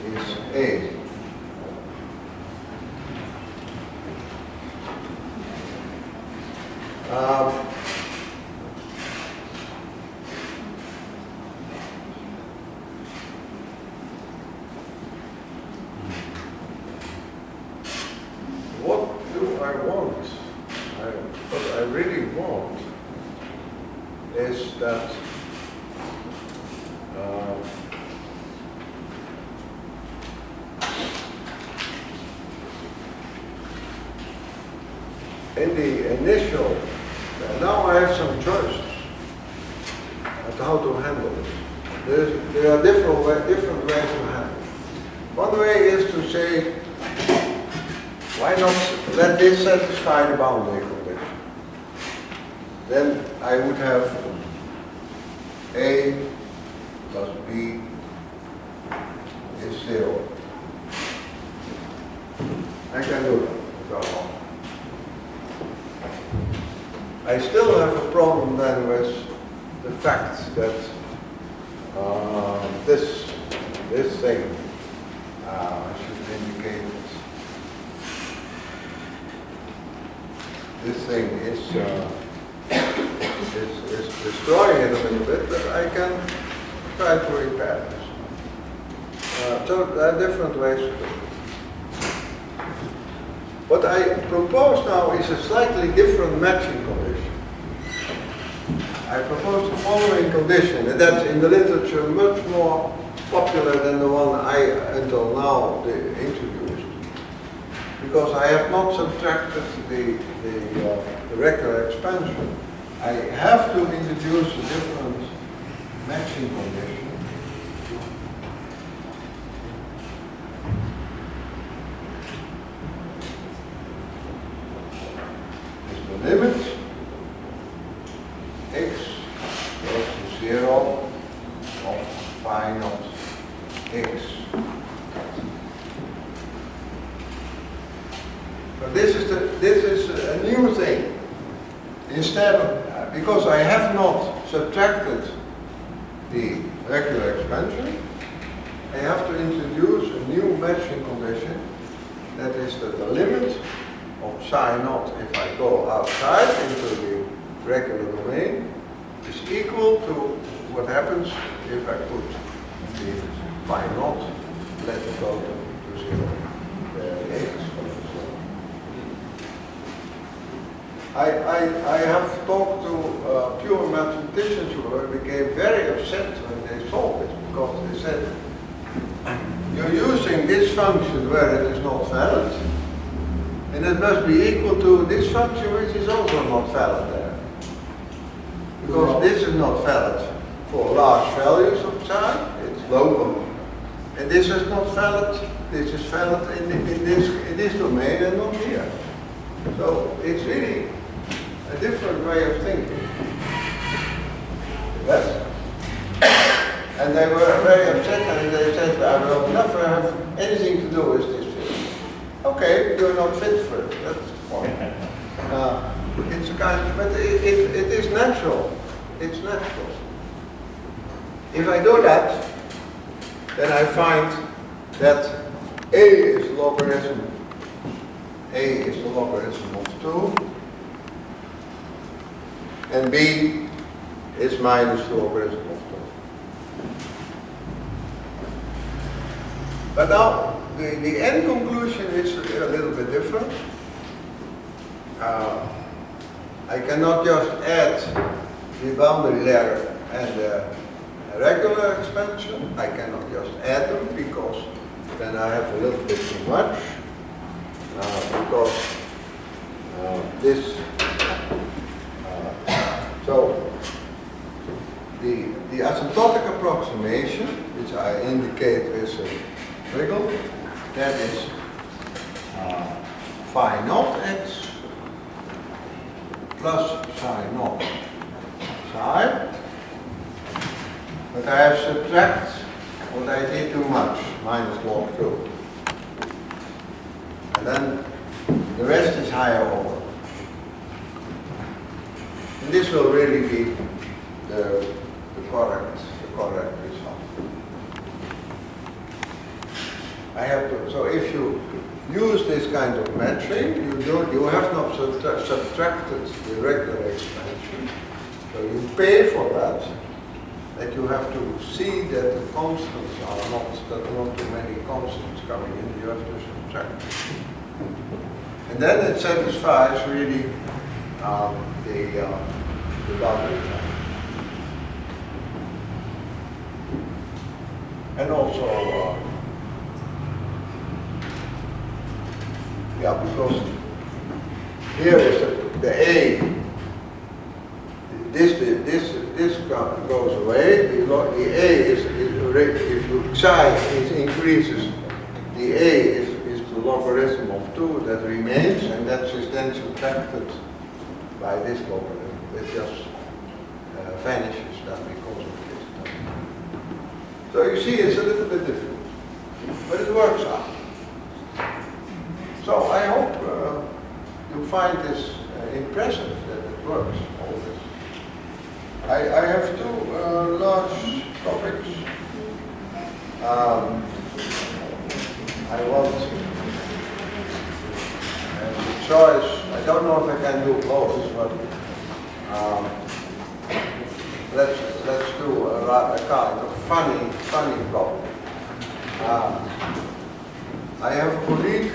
is 8. What do I want? What I really want is that in the initial, now I have some choices at how to handle it. There are different ways to handle it. One way is to say, why not let this satisfy the boundary condition? Then I would have A plus B is 0. I can do that. So I still have a problem then with the fact that this thing, I should indicate it. This thing is destroying it a little bit, but I can try to repair this. So there are different ways to do it. What I propose now is a slightly different matching condition. I propose the following condition, and that's in the literature much more popular than the one I until now introduced. Because I have not subtracted the regular expansion. I have to introduce a different matching condition. The limit x goes to 0 of phi naught x. So this is a new thing. Instead of, because I have not subtracted the regular expansion, I have to introduce a new matching condition. That is that the limit of psi naught, if I go outside into the regular domain, is equal to what happens if I put the phi naught, let it go to 0. X. I have talked to pure mathematicians who became very upset when they saw this, because they said, you're using this function where it is not valid, and it must be equal to this function which is also not valid there. Because this is not valid for large values of psi, it's local. And this is not valid, this is valid in this domain and not here. So it's really a different way of thinking. Yes? And they were very upset and they said, I will never have anything to do with this field. Okay, you're not fit for it, that's the point. It's a kind of, but it is natural. It's natural. If I do that, then I find that A is the logarithm of 2, and B is minus the logarithm of 2. But now, the end conclusion is a little bit different. I cannot just add the boundary layer and the regular expansion. I cannot just add them because then I have a little bit too much. Because this, so the asymptotic approximation, which I indicate with a wiggle, that is phi naught x plus psi naught psi, but I have subtract what I did too much, minus log 2. And then the rest is higher order. And this will really be the correct result. I have to, so if you use this kind of matching, you have not subtracted the regular expansion, so you pay for that. That you have to see that the constants are not, that are not too many constants coming in, you have to subtract. And then it satisfies really the boundary type. And also, because here is the A, this goes away. The A is if you psi increases, the A is the logarithm of 2 that remains, and that is then subtracted by this logarithm. It just vanishes then because of So you see, it's a little bit difficult, but it works out. So I hope you find this impressive that it works, all this. I have two large topics. I want the choice. I don't know if I can do both, but let's do a kind of funny problem. I have a colleague.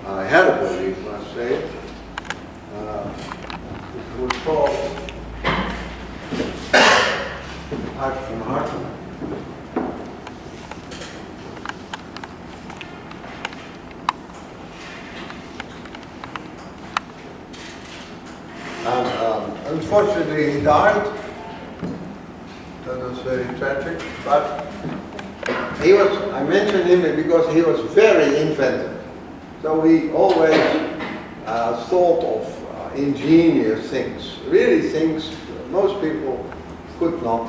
I had a colleague, must say, who was called Art van Harten. And unfortunately he died. That was very tragic, but he was, I mention him because he was very inventive. So he always thought of ingenious things, really things most people could not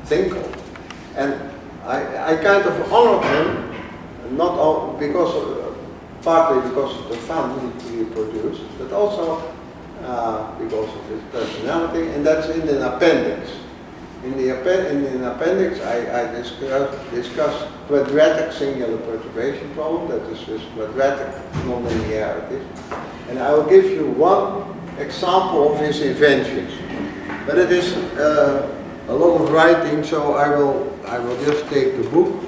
think of. And I kind of honored him, not all, partly because of the fun he produced, but also because of his personality, and that's in an appendix. In the appendix, I discuss quadratic singular perturbation problem, that is with quadratic nonlinearities. And I will give you one example of his inventions. But it is a lot of writing, so I will just take the book.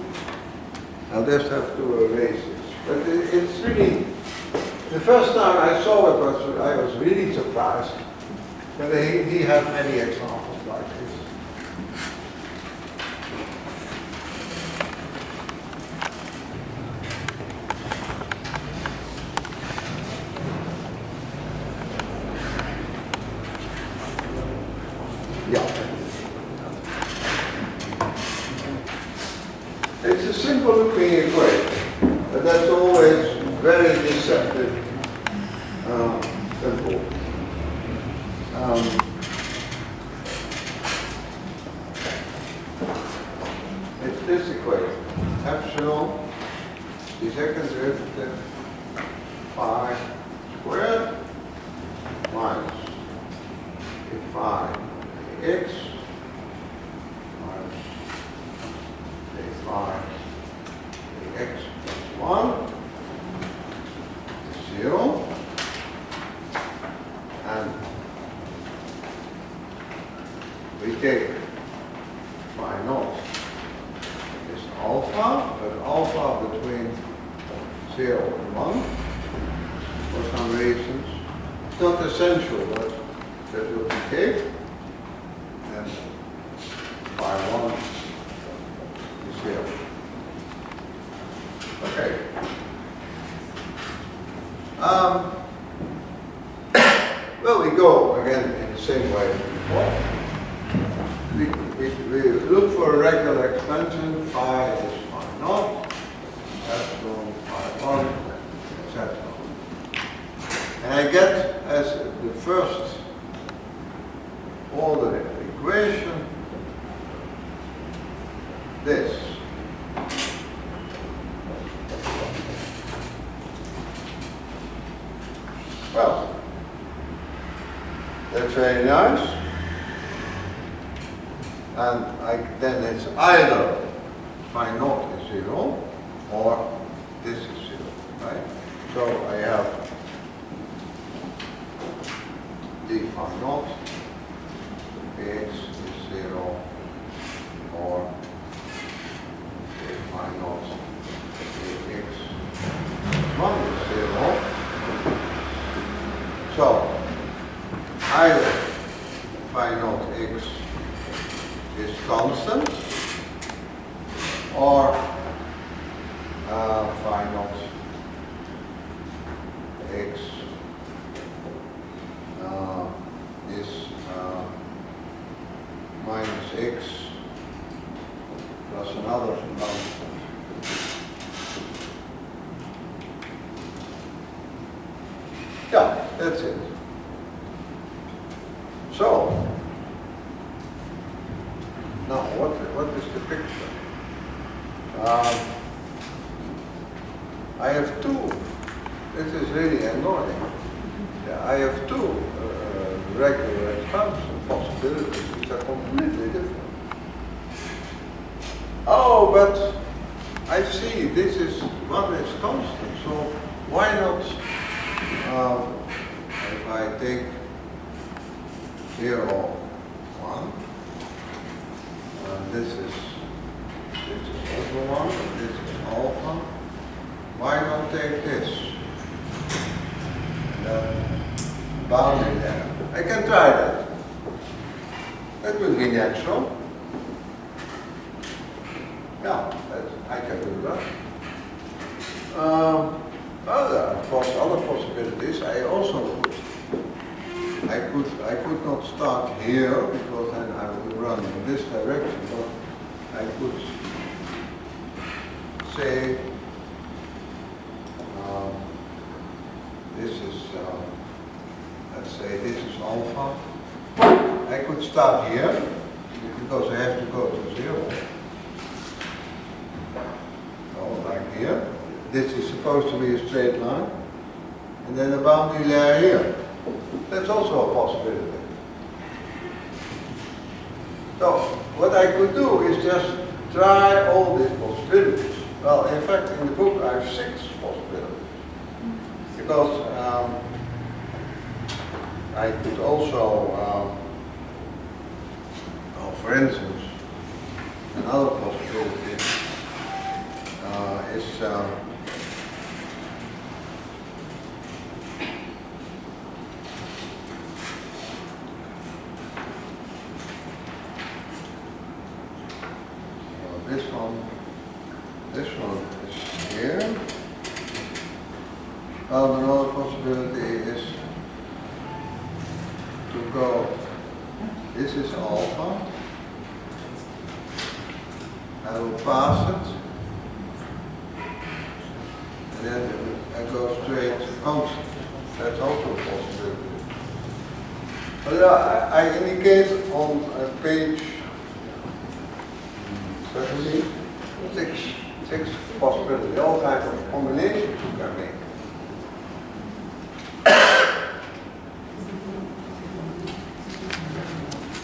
I'll just have to erase this. But it's really, the first time I saw it, I was really surprised. But he had many examples like this. It's a simple looking equation, but that's always very deceptive. Simple. It's this equation. Epsilon, the second derivative, phi squared minus phi x minus phi x plus 1 is 0, and we take phi naught is alpha, but alpha between 0 and 1 for some reasons. It's not essential, but that will be k, and phi 1 is 0. Okay. Well, we go again in the same way as before. We look for a regular expansion. Phi is phi naught, epsilon phi 1, etc. And I get as the first order equation this. Well, that's very nice. And then it's either phi naught is 0 or this is 0, right? So I have d phi naught, px is 0, or d phi naught, px 1 is 0. So either phi naught x is constant, or phi naught x is minus x plus another constant. Yeah, that's it. So, really annoying. Yeah, I have two regular expansion possibilities which are completely different. Oh, but I see this is one is constant, so why not if I take 0, 1, this is also 1, and this is alpha. Why not take this? And then boundary there. I can try that. That would be natural. Yeah, I can do that. Well, there are of course other possibilities. I could not start here because then I would run in this direction, but I could say this is, let's say this is alpha. I could start here because I have to go to 0. So like here. This is supposed to be a straight line. And then a boundary layer here. That's also a possibility. So what I could do is just try all these possibilities. Well, in fact, in the book I have 6 possibilities. Because I could also, for instance, another possibility is this one is here. Well, another possibility is to go, this is alpha, I will pass it, and then I go straight to constant. That's also a possibility. But I indicate on page 70, six possibilities, all kinds of combinations you can make.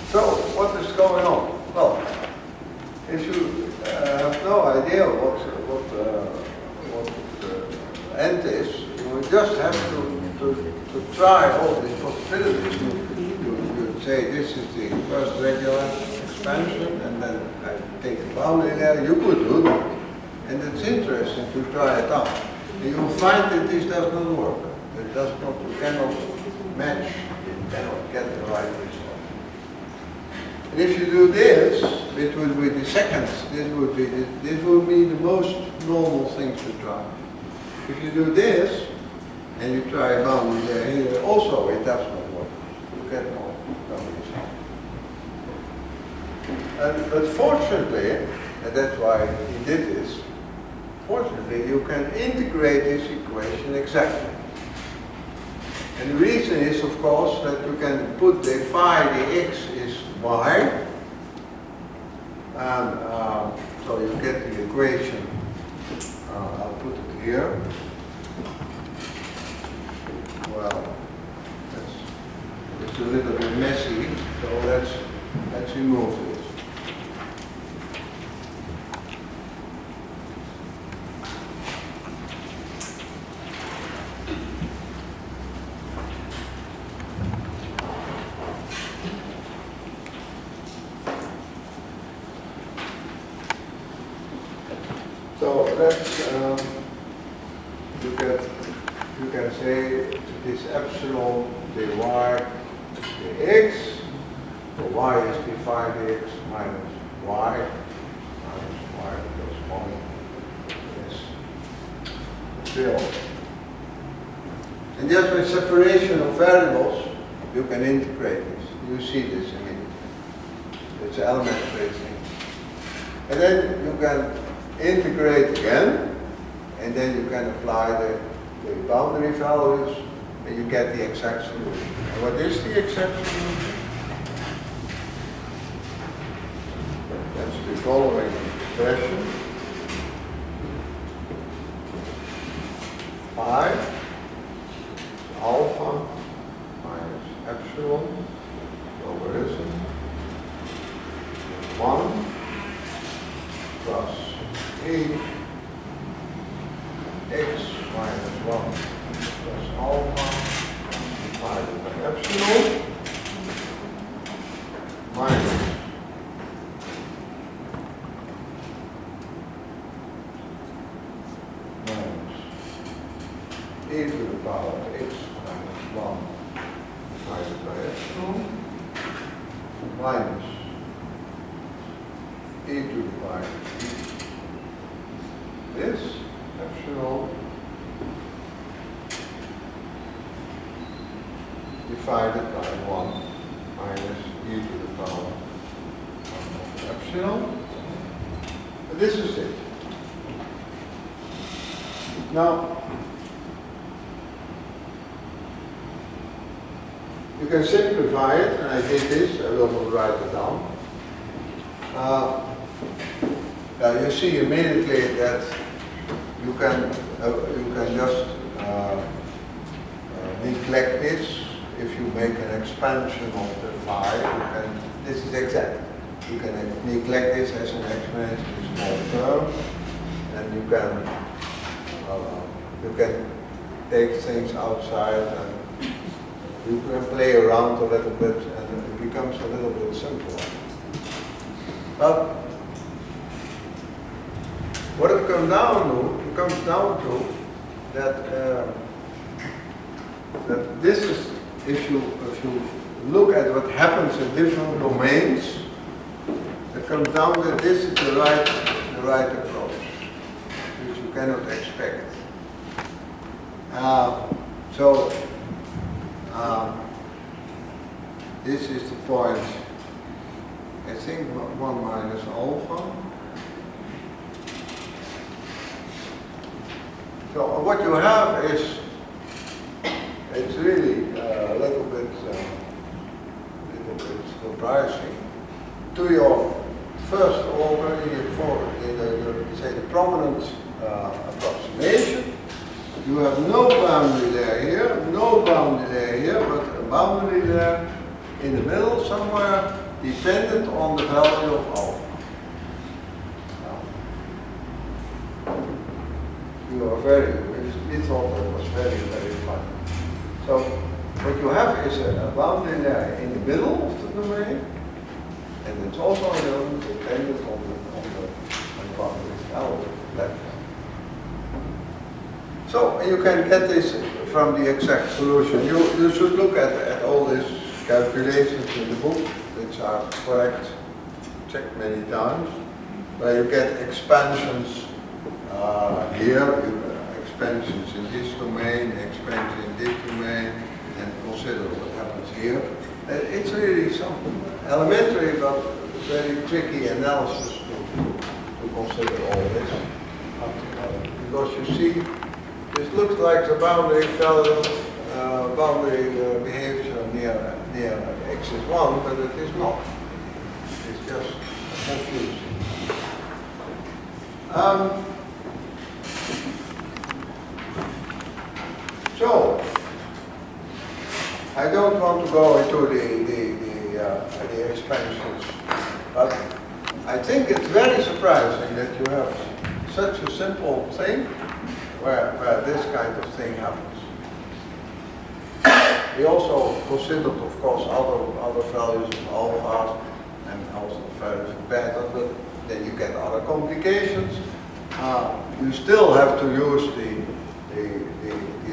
So, what is going on? Well, if you have no idea what the end is, you just have to try all these possibilities. You say this is the first regular expansion, and then I take a boundary there. You could do that. And it's interesting to try it out. And you will find that this does not work. It does not, you cannot match, you cannot get the right result. And if you do this, it would be the second, this would be the most normal thing to try. If you do this, and you try a boundary there, here, also it does not work. You get no result. But fortunately, and that's why he did this, fortunately you can integrate this equation exactly. And the reason is, of course, that you can put the phi, the x is y, and so you get the equation, I'll put it here. Well, it's a little bit messy, so let's remove this. So let's, you can say this epsilon dy dx, so y is d phi dx minus y because 1 is zero. And just with separation of variables, you can integrate this. You see this immediately. It's elementary thing. And then you can integrate again, and then you can apply the boundary values, and you get the exact solution. And what is the exact solution? That's the following expression. Phi epsilon. So where is it? 1 plus e x minus 1 plus alpha divided by epsilon minus e to the power of x minus 1 divided by epsilon minus e to the power of this epsilon divided by 1 minus e to the power of epsilon. And this is it. Now, you can simplify it, and I did this, I will not write it down. You see immediately that you can just neglect this. If you make an expansion of the phi, this is exact. You can neglect this as an exponentially small term, and you can take things outside and you can play around a little bit, and it becomes a little bit simpler. But what it comes down to that this is, if you look at what happens in different domains, it comes down that this is the right approach, which you cannot expect. This is the point, I think 1 minus alpha. So what you have is, it's really a little bit surprising. To your first order, you say the prominent approximation, you have no boundary layer here, no boundary layer here, but a boundary layer in the middle somewhere, dependent on the value of alpha. You are we thought that was very, very fun. So what you have is a boundary layer in the middle of the domain, and it's also dependent on the boundary value left. So you can get this from the exact solution. You should look at all these calculations in the book, which are correct, checked many times, where you get expansions here, expansions in this domain, expansion in this domain, and consider what happens here. It's really some elementary but very tricky analysis to consider all this. Because you see, this looks like the boundary value, boundary behavior near x is 1, but it is not. It's just confusing. So, I don't want to go into the expansions, but I think it's very surprising that you have such a simple thing where this kind of thing happens. We also considered, of course, other values of alphas and also values of betas, but then you get other complications. You still have to use the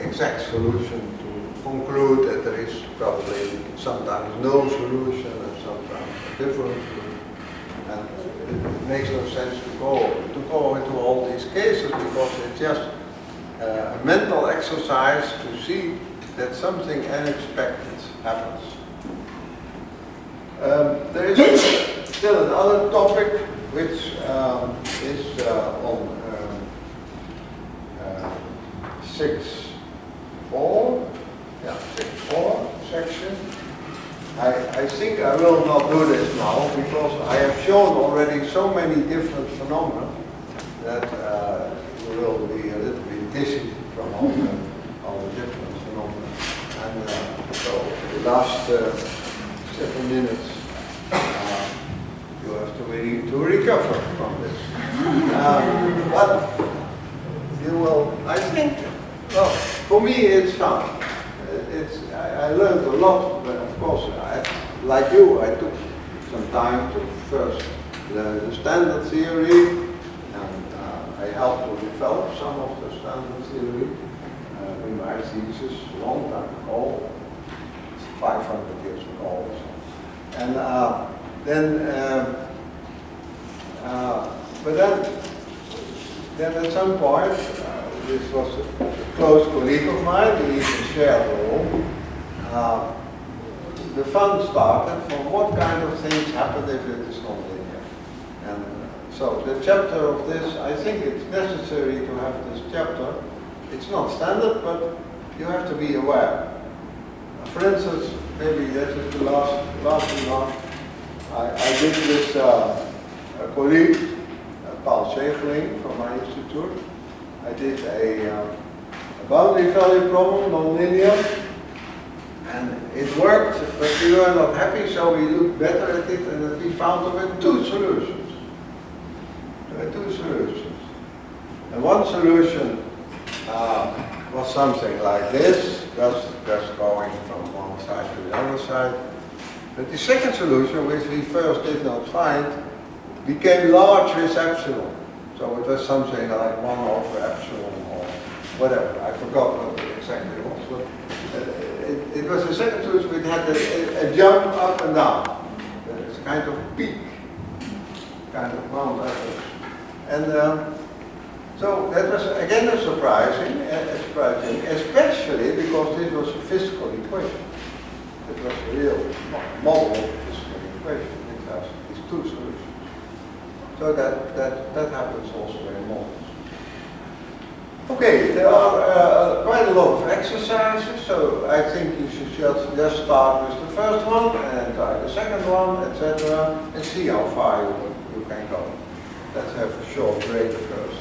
exact solution to conclude that there is probably sometimes no solution and sometimes a different solution. And it makes no sense to go into all these cases, because it's just a mental exercise to see that something unexpected happens. There is still another topic which is on 6.4, section. I think I will not do this now, because I have shown already so many different phenomena that you will be a little bit dizzy from all the different phenomena. And so last 7 minutes, you have to really to recover from this. But you will, I think, well, for me it's fun. I learned a lot, but of course, like you, I took some time to first learn the standard theory, and I helped to develop some of the standard theory in my thesis a long time ago, 500 years ago or so. And then at some point, this was a close colleague of mine, we even shared a room. The fun started from what kind of things happen if it is nonlinear. And so the chapter of this, I think it's necessary to have this chapter. It's not standard, but you have to be aware. For instance, maybe that is the last remark. I did with a colleague, Paul Segeling from my institute. I did a boundary value problem, nonlinear, and it worked, but we were not happy, so we looked better at it, and we found there were two solutions. There were two solutions. And one solution was something like this, just going from one side to the other side. But the second solution, which we first did not find, became large with epsilon. So it was something like 1 over epsilon or whatever. I forgot what it exactly was. But it was the second solution which had a jump up and down. It's kind of peak, kind of round average. And so that was again surprising, especially because this was a physical equation. It was a real model of a physical equation. It has these two solutions. So that happens also in models. Okay, there are quite a lot of exercises, so I think you should just start with the first one and try the second one, etc., and see how far you can go. Let's have a short break first.